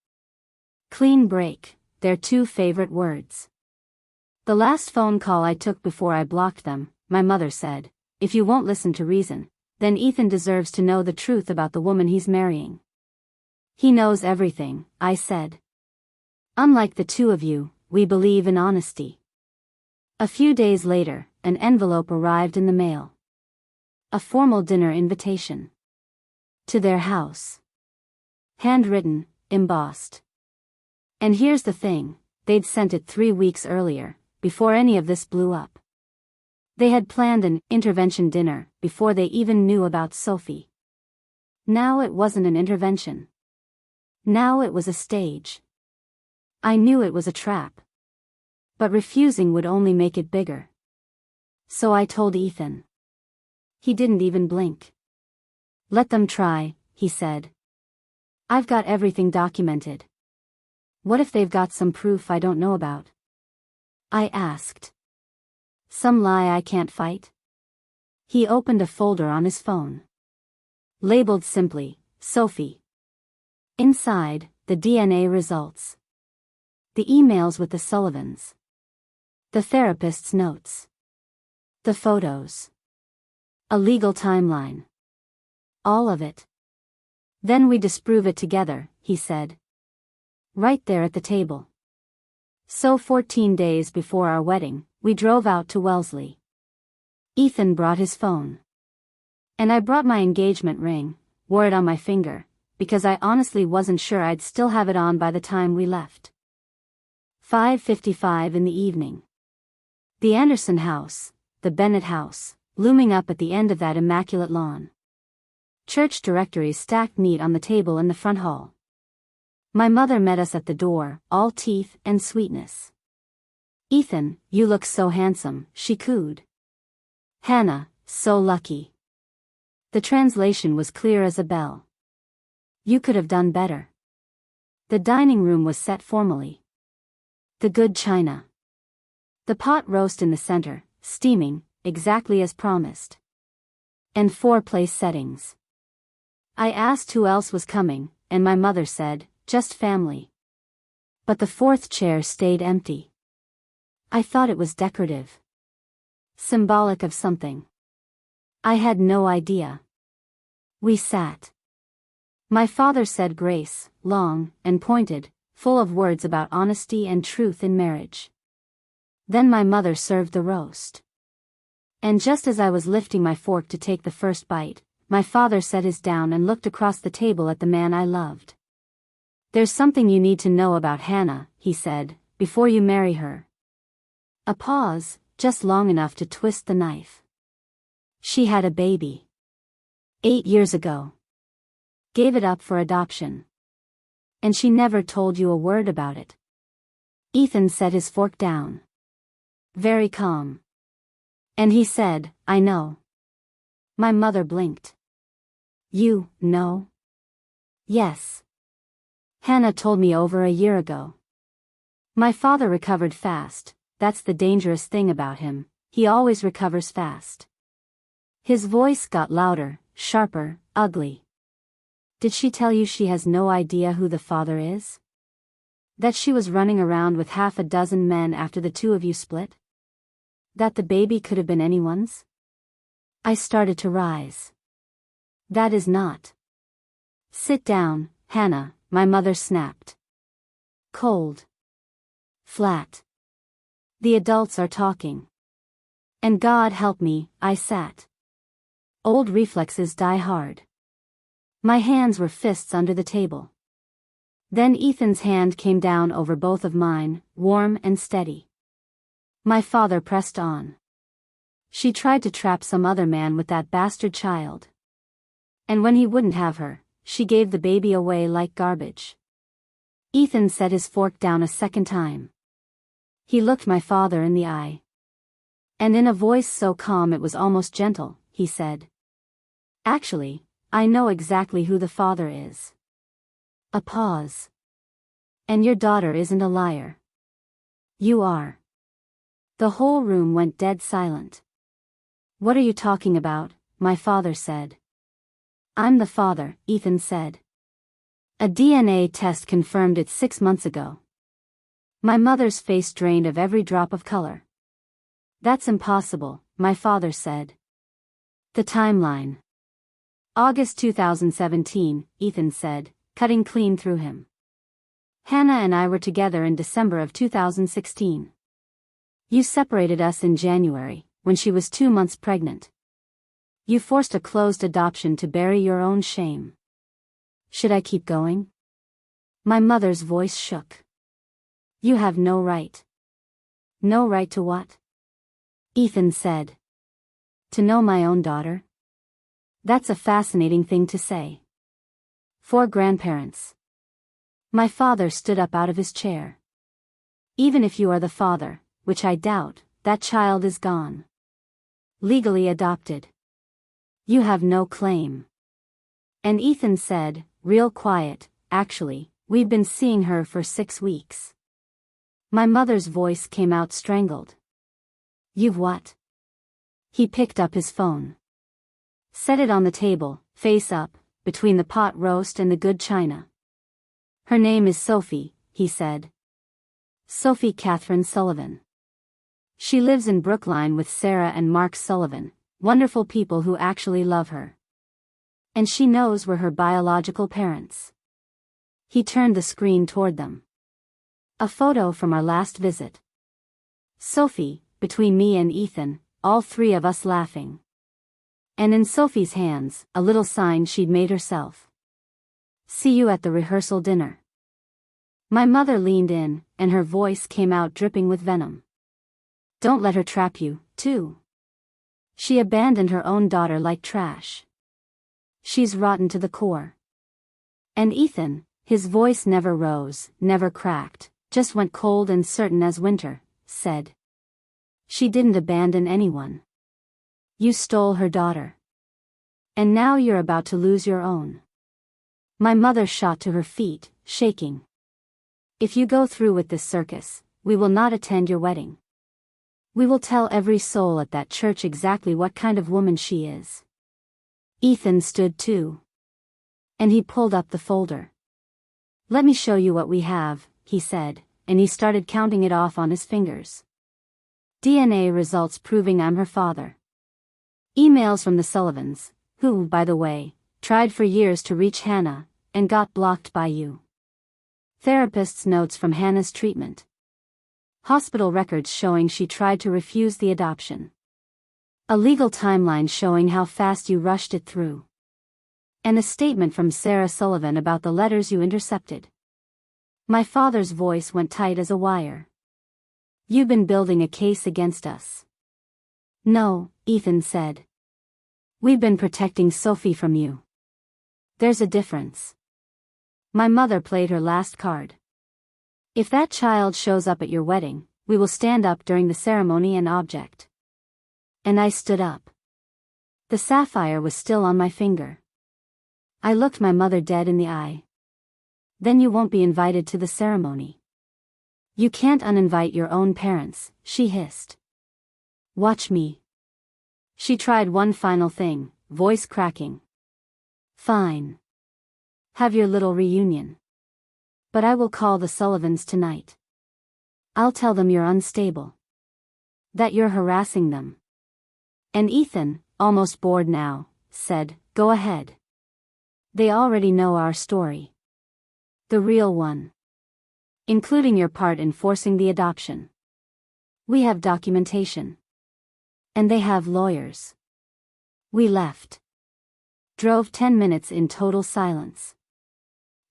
Clean break, their 2 favorite words. The last phone call I took before I blocked them, my mother said, if you won't listen to reason, then Ethan deserves to know the truth about the woman he's marrying. He knows everything, I said. Unlike the 2 of you, we believe in honesty. A few days later, an envelope arrived in the mail. A formal dinner invitation. To their house. Handwritten, embossed. And here's the thing, they'd sent it 3 weeks earlier, before any of this blew up. They had planned an intervention dinner before they even knew about Sophie. Now it wasn't an intervention. Now it was a stage. I knew it was a trap. But refusing would only make it bigger. So I told Ethan. He didn't even blink. Let them try, he said. I've got everything documented. What if they've got some proof I don't know about? I asked. Some lie I can't fight? He opened a folder on his phone. Labeled simply, Sophie. Inside, the DNA results. The emails with the Sullivans. The therapist's notes. The photos. A legal timeline. All of it. Then we disprove it together, he said. Right there at the table. So 14 days before our wedding, we drove out to Wellesley. Ethan brought his phone. And I brought my engagement ring, wore it on my finger, because I honestly wasn't sure I'd still have it on by the time we left. 5:55 in the evening. The Anderson house, the Bennett house, looming up at the end of that immaculate lawn. Church directories stacked neat on the table in the front hall. My mother met us at the door, all teeth and sweetness. Ethan, you look so handsome, she cooed. Hannah, so lucky. The translation was clear as a bell. You could have done better. The dining room was set formally. The good china. The pot roast in the center, steaming, exactly as promised. And 4 place settings. I asked who else was coming, and my mother said, just family. But the 4th chair stayed empty. I thought it was decorative. Symbolic of something. I had no idea. We sat. My father said grace, long and pointed, full of words about honesty and truth in marriage. Then my mother served the roast. And just as I was lifting my fork to take the first bite, my father set his down and looked across the table at the man I loved. There's something you need to know about Hannah, he said, before you marry her. A pause, just long enough to twist the knife. She had a baby. 8 years ago. Gave it up for adoption. And she never told you a word about it. Ethan set his fork down. Very calm. And he said, I know. My mother blinked. You know? Yes. Hannah told me over a year ago. My father recovered fast, that's the dangerous thing about him, he always recovers fast. His voice got louder, sharper, ugly. Did she tell you she has no idea who the father is? That she was running around with 6 men after the 2 of you split? That the baby could have been anyone's? I started to rise. That is not. Sit down, Hannah, my mother snapped. Cold. Flat. The adults are talking. And God help me, I sat. Old reflexes die hard. My hands were fists under the table. Then Ethan's hand came down over both of mine, warm and steady. My father pressed on. She tried to trap some other man with that bastard child. And when he wouldn't have her, she gave the baby away like garbage. Ethan set his fork down a second time. He looked my father in the eye. And in a voice so calm it was almost gentle, he said. Actually, I know exactly who the father is. A pause. And your daughter isn't a liar. You are. The whole room went dead silent. What are you talking about? My father said. I'm the father, Ethan said. A DNA test confirmed it 6 months ago. My mother's face drained of every drop of color. That's impossible, my father said. The timeline. August 2017, Ethan said, cutting clean through him. Hannah and I were together in December of 2016. You separated us in January, when she was 2 months pregnant. You forced a closed adoption to bury your own shame. Should I keep going? My mother's voice shook. You have no right. No right to what? Ethan said. To know my own daughter? That's a fascinating thing to say. 4 grandparents. My father stood up out of his chair. Even if you are the father, which I doubt, that child is gone. Legally adopted. You have no claim. And Ethan said, real quiet, actually, we've been seeing her for 6 weeks. My mother's voice came out strangled. You've what? He picked up his phone. Set it on the table, face up, between the pot roast and the good china. Her name is Sophie, he said. Sophie Catherine Sullivan. She lives in Brookline with Sarah and Mark Sullivan, wonderful people who actually love her. And she knows we're her biological parents. He turned the screen toward them. A photo from our last visit. Sophie, between me and Ethan, all 3 of us laughing. And in Sophie's hands, a little sign she'd made herself. See you at the rehearsal dinner. My mother leaned in, and her voice came out dripping with venom. Don't let her trap you, too. She abandoned her own daughter like trash. She's rotten to the core. And Ethan, his voice never rose, never cracked, just went cold and certain as winter, said. She didn't abandon anyone. You stole her daughter. And now you're about to lose your own. My mother shot to her feet, shaking. If you go through with this circus, we will not attend your wedding. We will tell every soul at that church exactly what kind of woman she is. Ethan stood too. And he pulled up the folder. Let me show you what we have, he said, and he started counting it off on his fingers. DNA results proving I'm her father. Emails from the Sullivans, who, by the way, tried for years to reach Hannah, and got blocked by you. Therapist's notes from Hannah's treatment. Hospital records showing she tried to refuse the adoption. A legal timeline showing how fast you rushed it through. And a statement from Sarah Sullivan about the letters you intercepted. My father's voice went tight as a wire. You've been building a case against us. No, Ethan said. We've been protecting Sophie from you. There's a difference. My mother played her last card. If that child shows up at your wedding, we will stand up during the ceremony and object. And I stood up. The sapphire was still on my finger. I looked my mother dead in the eye. Then you won't be invited to the ceremony. You can't uninvite your own parents, she hissed. Watch me. She tried one final thing, voice cracking. Fine. Have your little reunion. But I will call the Sullivans tonight. I'll tell them you're unstable. That you're harassing them. And Ethan, almost bored now, said, Go ahead. They already know our story. The real one. Including your part in forcing the adoption. We have documentation. And they have lawyers. We left. Drove 10 minutes in total silence.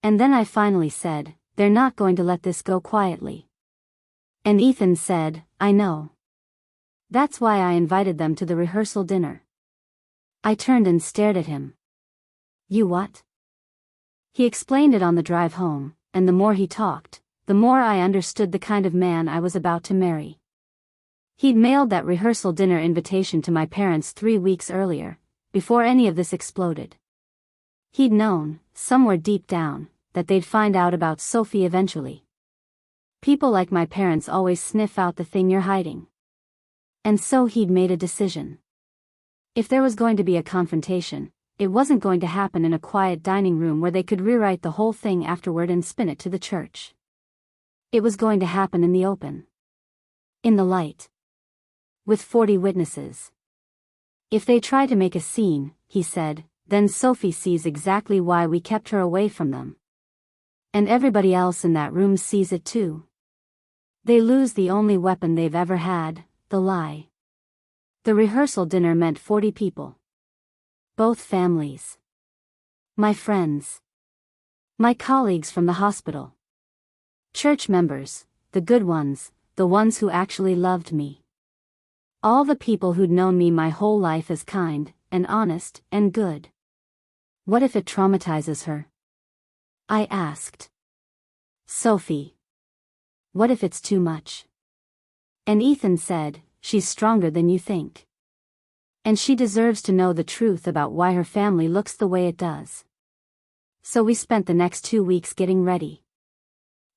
And then I finally said, They're not going to let this go quietly. And Ethan said, I know. That's why I invited them to the rehearsal dinner. I turned and stared at him. You what? He explained it on the drive home, and the more he talked, the more I understood the kind of man I was about to marry. He'd mailed that rehearsal dinner invitation to my parents 3 weeks earlier, before any of this exploded. He'd known, somewhere deep down, that they'd find out about Sophie eventually. People like my parents always sniff out the thing you're hiding. And so he'd made a decision. If there was going to be a confrontation, it wasn't going to happen in a quiet dining room where they could rewrite the whole thing afterward and spin it to the church. It was going to happen in the open. In the light. With 40 witnesses. If they try to make a scene, he said, then Sophie sees exactly why we kept her away from them. And everybody else in that room sees it too. They lose the only weapon they've ever had, the lie. The rehearsal dinner meant 40 people. Both families. My friends. My colleagues from the hospital. Church members, the good ones, the ones who actually loved me. All the people who'd known me my whole life as kind, and honest, and good. What if it traumatizes her? I asked. Sophie. What if it's too much? And Ethan said, she's stronger than you think. And she deserves to know the truth about why her family looks the way it does. So we spent the next 2 weeks getting ready.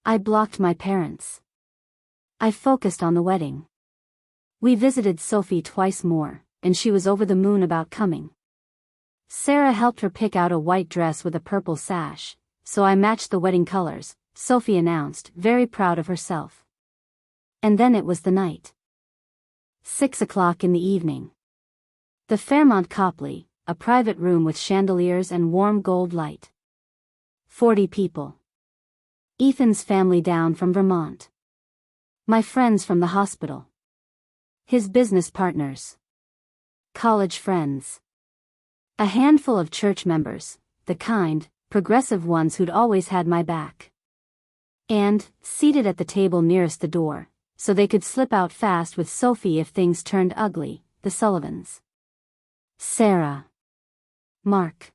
I blocked my parents. I focused on the wedding. We visited Sophie twice more, and she was over the moon about coming. Sarah helped her pick out a white dress with a purple sash, so I matched the wedding colors, Sophie announced, very proud of herself. And then it was the night. 6 o'clock in the evening. The Fairmont Copley, a private room with chandeliers and warm gold light. 40 people. Ethan's family down from Vermont. My friends from the hospital. His business partners. College friends. A handful of church members, the kind, progressive ones who'd always had my back. And, seated at the table nearest the door, so they could slip out fast with Sophie if things turned ugly, the Sullivans. Sarah. Mark.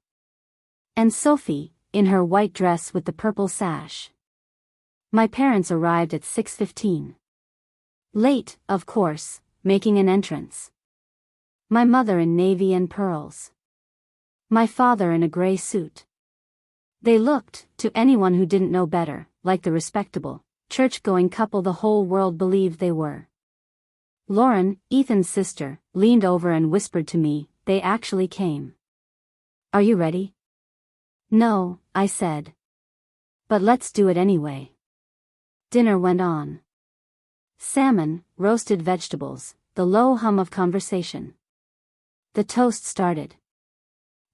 And Sophie, in her white dress with the purple sash. My parents arrived at 6:15. Late, of course, making an entrance. My mother in navy and pearls. My father in a gray suit. They looked, to anyone who didn't know better, like the respectable, church-going couple the whole world believed they were. Lauren, Ethan's sister, leaned over and whispered to me, "They actually came. Are you ready?" "No," I said. "But let's do it anyway." Dinner went on. Salmon, roasted vegetables, the low hum of conversation. The toast started.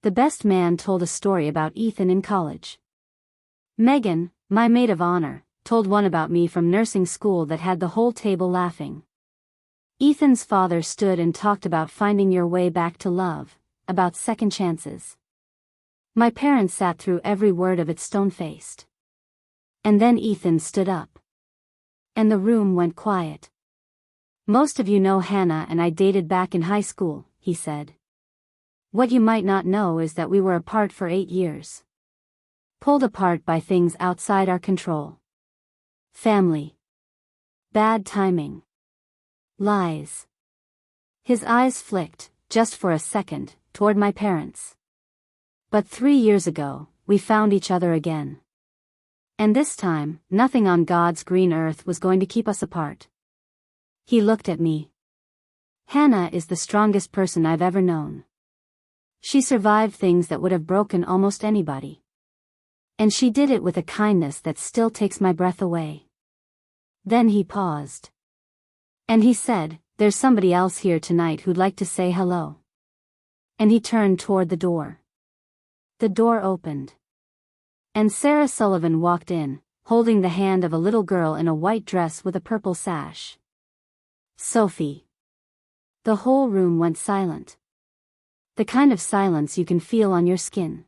The best man told a story about Ethan in college. Megan, my maid of honor, told one about me from nursing school that had the whole table laughing. Ethan's father stood and talked about finding your way back to love, about second chances. My parents sat through every word of it stone-faced. And then Ethan stood up. And the room went quiet. "Most of you know Hannah and I dated back in high school," he said. "What you might not know is that we were apart for 8 years. Pulled apart by things outside our control. Family. Bad timing. Lies." His eyes flicked, just for a second, toward my parents. "But 3 years ago, we found each other again. And this time, nothing on God's green earth was going to keep us apart." He looked at me. "Hannah is the strongest person I've ever known. She survived things that would have broken almost anybody. And she did it with a kindness that still takes my breath away." Then he paused. And he said, "There's somebody else here tonight who'd like to say hello." And he turned toward the door. The door opened. And Sarah Sullivan walked in, holding the hand of a little girl in a white dress with a purple sash. "Sophie." The whole room went silent. The kind of silence you can feel on your skin.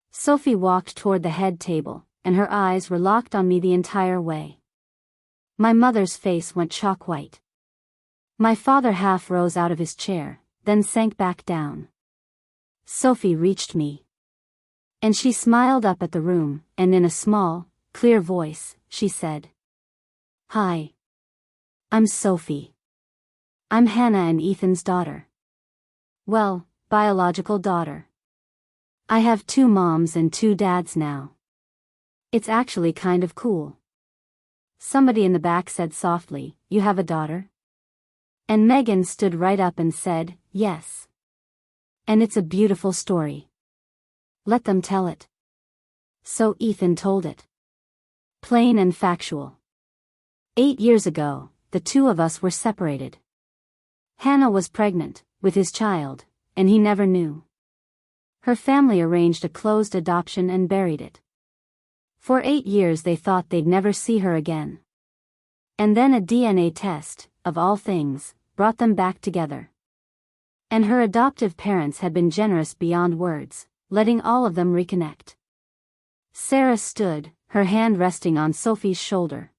Sophie walked toward the head table, and her eyes were locked on me the entire way. My mother's face went chalk white. My father half rose out of his chair, then sank back down. Sophie reached me. And she smiled up at the room, and in a small, clear voice, she said, "Hi. I'm Sophie. I'm Hannah and Ethan's daughter. Well, biological daughter. I have 2 moms and 2 dads now. It's actually kind of cool." Somebody in the back said softly, "You have a daughter?" And Megan stood right up and said, "Yes. And it's a beautiful story. Let them tell it." So Ethan told it. Plain and factual. 8 years ago, the 2 of us were separated. Hannah was pregnant, with his child, and he never knew. Her family arranged a closed adoption and buried it. For 8 years they thought they'd never see her again. And then a DNA test, of all things, brought them back together. And her adoptive parents had been generous beyond words, letting all of them reconnect. Sarah stood, her hand resting on Sophie's shoulder.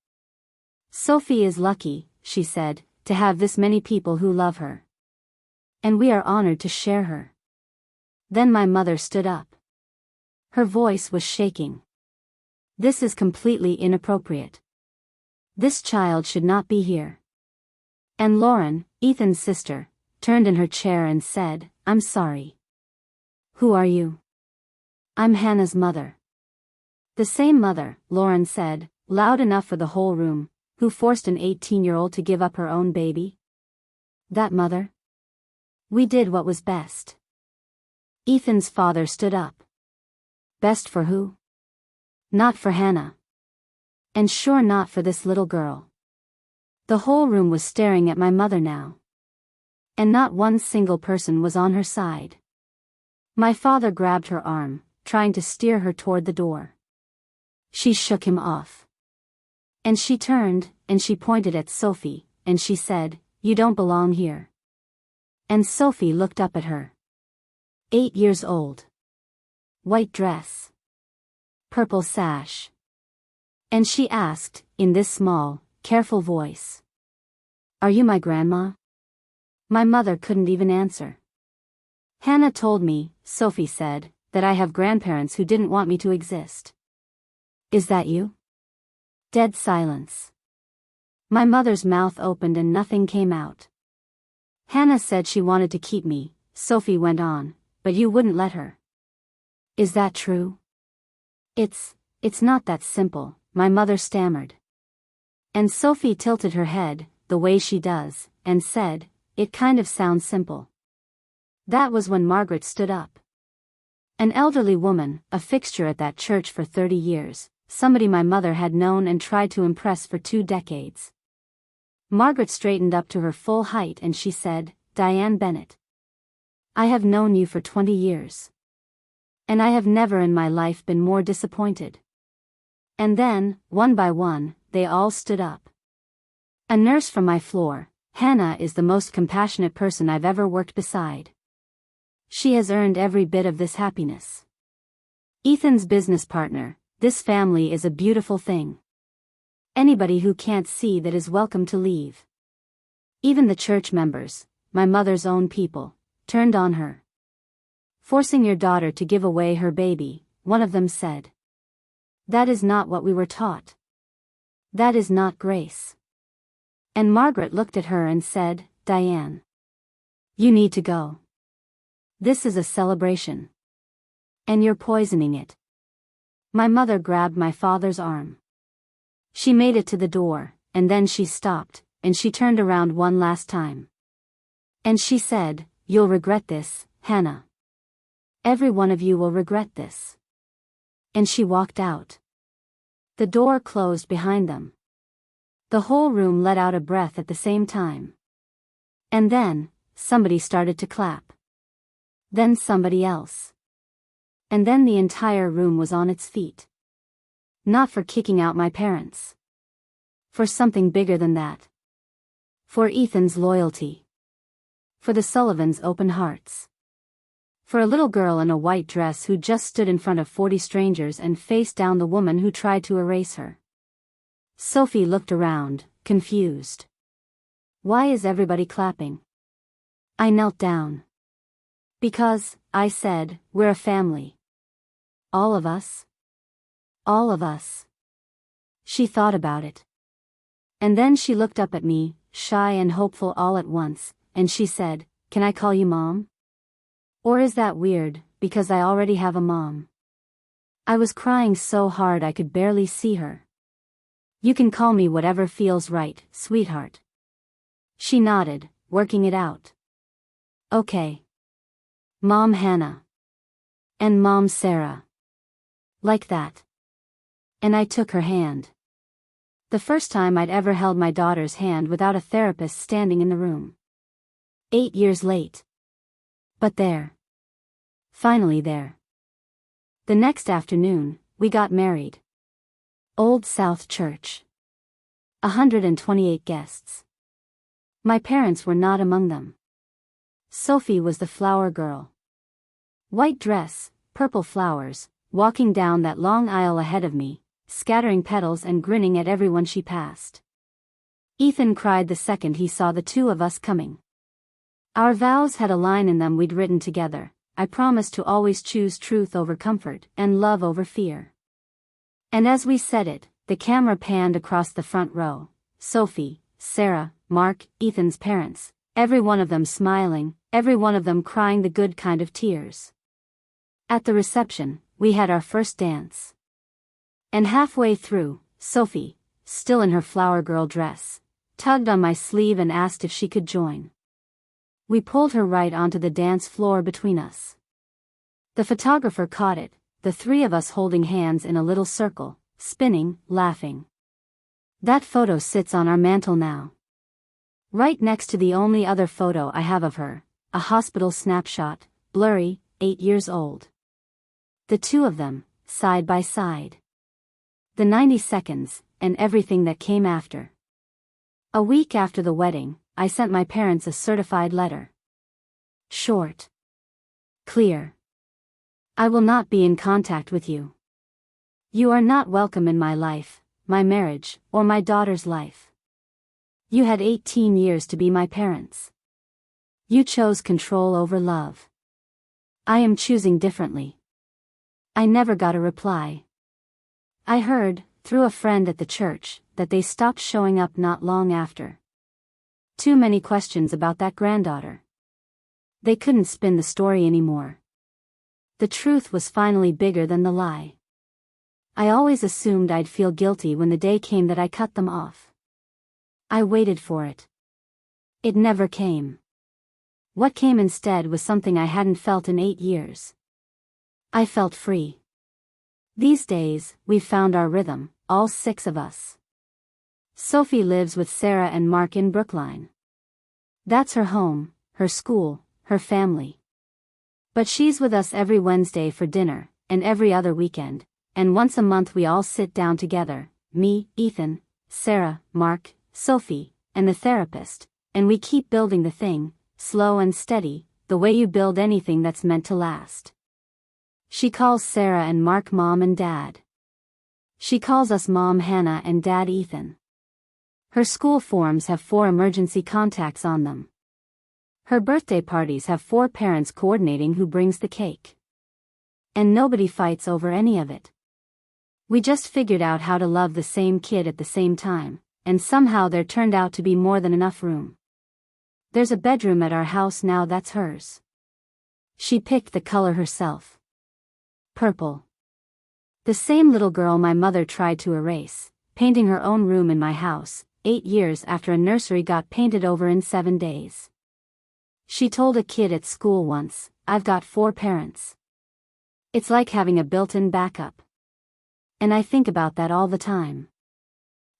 "Sophie is lucky," she said, "to have this many people who love her. And we are honored to share her." Then my mother stood up. Her voice was shaking. "This is completely inappropriate. This child should not be here." And Lauren, Ethan's sister, turned in her chair and said, "I'm sorry." "Who are you?" "I'm Hannah's mother." "The same mother," Lauren said, loud enough for the whole room, "who forced an 18-year-old to give up her own baby?" "That mother? We did what was best." Ethan's father stood up. "Best for who?" "Not for Hannah. And sure not for this little girl." The whole room was staring at my mother now. And not one single person was on her side. My father grabbed her arm, trying to steer her toward the door. She shook him off. And she turned, and she pointed at Sophie, and she said, "You don't belong here." And Sophie looked up at her. 8 years old. White dress. Purple sash. And she asked, in this small, careful voice, "Are you my grandma?" My mother couldn't even answer. "Hannah told me," Sophie said, "that I have grandparents who didn't want me to exist." "Is that you?" Dead silence. My mother's mouth opened and nothing came out. "Hannah said she wanted to keep me," Sophie went on, but you wouldn't let her. Is that true? It's not that simple, my mother stammered. And Sophie tilted her head, the way she does, and said, it kind of sounds simple. That was when Margaret stood up. An elderly woman, a fixture at that church for 30 years, somebody my mother had known and tried to impress for 2 decades. Margaret straightened up to her full height and she said, Diane Bennett. I have known you for 20 years. And I have never in my life been more disappointed. And then, one by one, they all stood up. A nurse from my floor, Hannah is the most compassionate person I've ever worked beside. She has earned every bit of this happiness. Ethan's business partner, this family is a beautiful thing. Anybody who can't see that is welcome to leave. Even the church members, my mother's own people, turned on her. Forcing your daughter to give away her baby, one of them said. That is not what we were taught. That is not grace. And Margaret looked at her and said, Diane. You need to go. This is a celebration. And you're poisoning it. My mother grabbed my father's arm. She made it to the door, and then she stopped, and she turned around one last time. And she said, you'll regret this, Hannah. Every one of you will regret this. And she walked out. The door closed behind them. The whole room let out a breath at the same time. And then, somebody started to clap. Then somebody else. And then the entire room was on its feet. Not for kicking out my parents. For something bigger than that. For Ethan's loyalty. For the Sullivans' open hearts. For a little girl in a white dress who just stood in front of 40 strangers and faced down the woman who tried to erase her. Sophie looked around, confused. Why is everybody clapping? I knelt down. Because, I said, we're a family. All of us? All of us. She thought about it. And then she looked up at me, shy and hopeful all at once, and she said, can I call you Mom? Or is that weird, because I already have a mom? I was crying so hard I could barely see her. You can call me whatever feels right, sweetheart. She nodded, working it out. Okay. Mom Hannah. And Mom Sarah. Like that. And I took her hand. The first time I'd ever held my daughter's hand without a therapist standing in the room. 8 years late. But there. Finally there. The next afternoon, we got married. Old South Church. 128 guests. My parents were not among them. Sophie was the flower girl. White dress, purple flowers, walking down that long aisle ahead of me, scattering petals and grinning at everyone she passed. Ethan cried the second he saw the two of us coming. Our vows had a line in them we'd written together. I promised to always choose truth over comfort and love over fear. And as we said it, the camera panned across the front row. Sophie, Sarah, Mark, Ethan's parents, every one of them smiling, every one of them crying the good kind of tears. At the reception, we had our first dance. And halfway through, Sophie, still in her flower girl dress, tugged on my sleeve and asked if she could join. We pulled her right onto the dance floor between us. The photographer caught it, the three of us holding hands in a little circle, spinning, laughing. That photo sits on our mantle now. Right next to the only other photo I have of her, a hospital snapshot, blurry, 8 years old. The two of them, side by side. The 90 seconds, and everything that came after. A week after the wedding, I sent my parents a certified letter. Short. Clear. I will not be in contact with you. You are not welcome in my life, my marriage, or my daughter's life. You had 18 years to be my parents. You chose control over love. I am choosing differently. I never got a reply. I heard, through a friend at the church, that they stopped showing up not long after. Too many questions about that granddaughter. They couldn't spin the story anymore. The truth was finally bigger than the lie. I always assumed I'd feel guilty when the day came that I cut them off. I waited for it. It never came. What came instead was something I hadn't felt in 8 years. I felt free. These days, we've found our rhythm, all 6 of us. Sophie lives with Sarah and Mark in Brookline. That's her home, her school, her family. But she's with us every Wednesday for dinner, and every other weekend, and once a month we all sit down together, me, Ethan, Sarah, Mark, Sophie, and the therapist, and we keep building the thing, slow and steady, the way you build anything that's meant to last. She calls Sarah and Mark Mom and Dad. She calls us Mom Hannah and Dad Ethan. Her school forms have 4 emergency contacts on them. Her birthday parties have 4 parents coordinating who brings the cake. And nobody fights over any of it. We just figured out how to love the same kid at the same time, and somehow there turned out to be more than enough room. There's a bedroom at our house now that's hers. She picked the color herself. Purple. The same little girl my mother tried to erase, painting her own room in my house, 8 years after a nursery got painted over in 7 days. She told a kid at school once, "I've got 4 parents." It's like having a built-in backup. And I think about that all the time.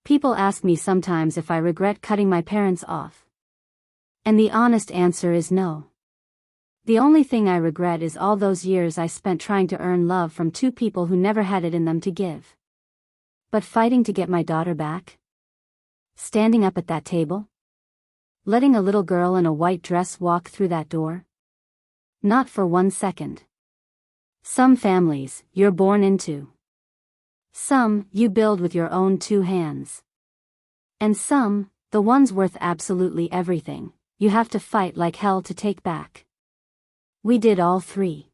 People ask me sometimes if I regret cutting my parents off. And the honest answer is no. The only thing I regret is all those years I spent trying to earn love from 2 people who never had it in them to give. But fighting to get my daughter back? Standing up at that table? Letting a little girl in a white dress walk through that door? Not for 1 second. Some families, you're born into. Some, you build with your own 2 hands. And some, the ones worth absolutely everything, you have to fight like hell to take back. We did all 3.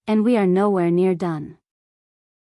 And we are nowhere near done.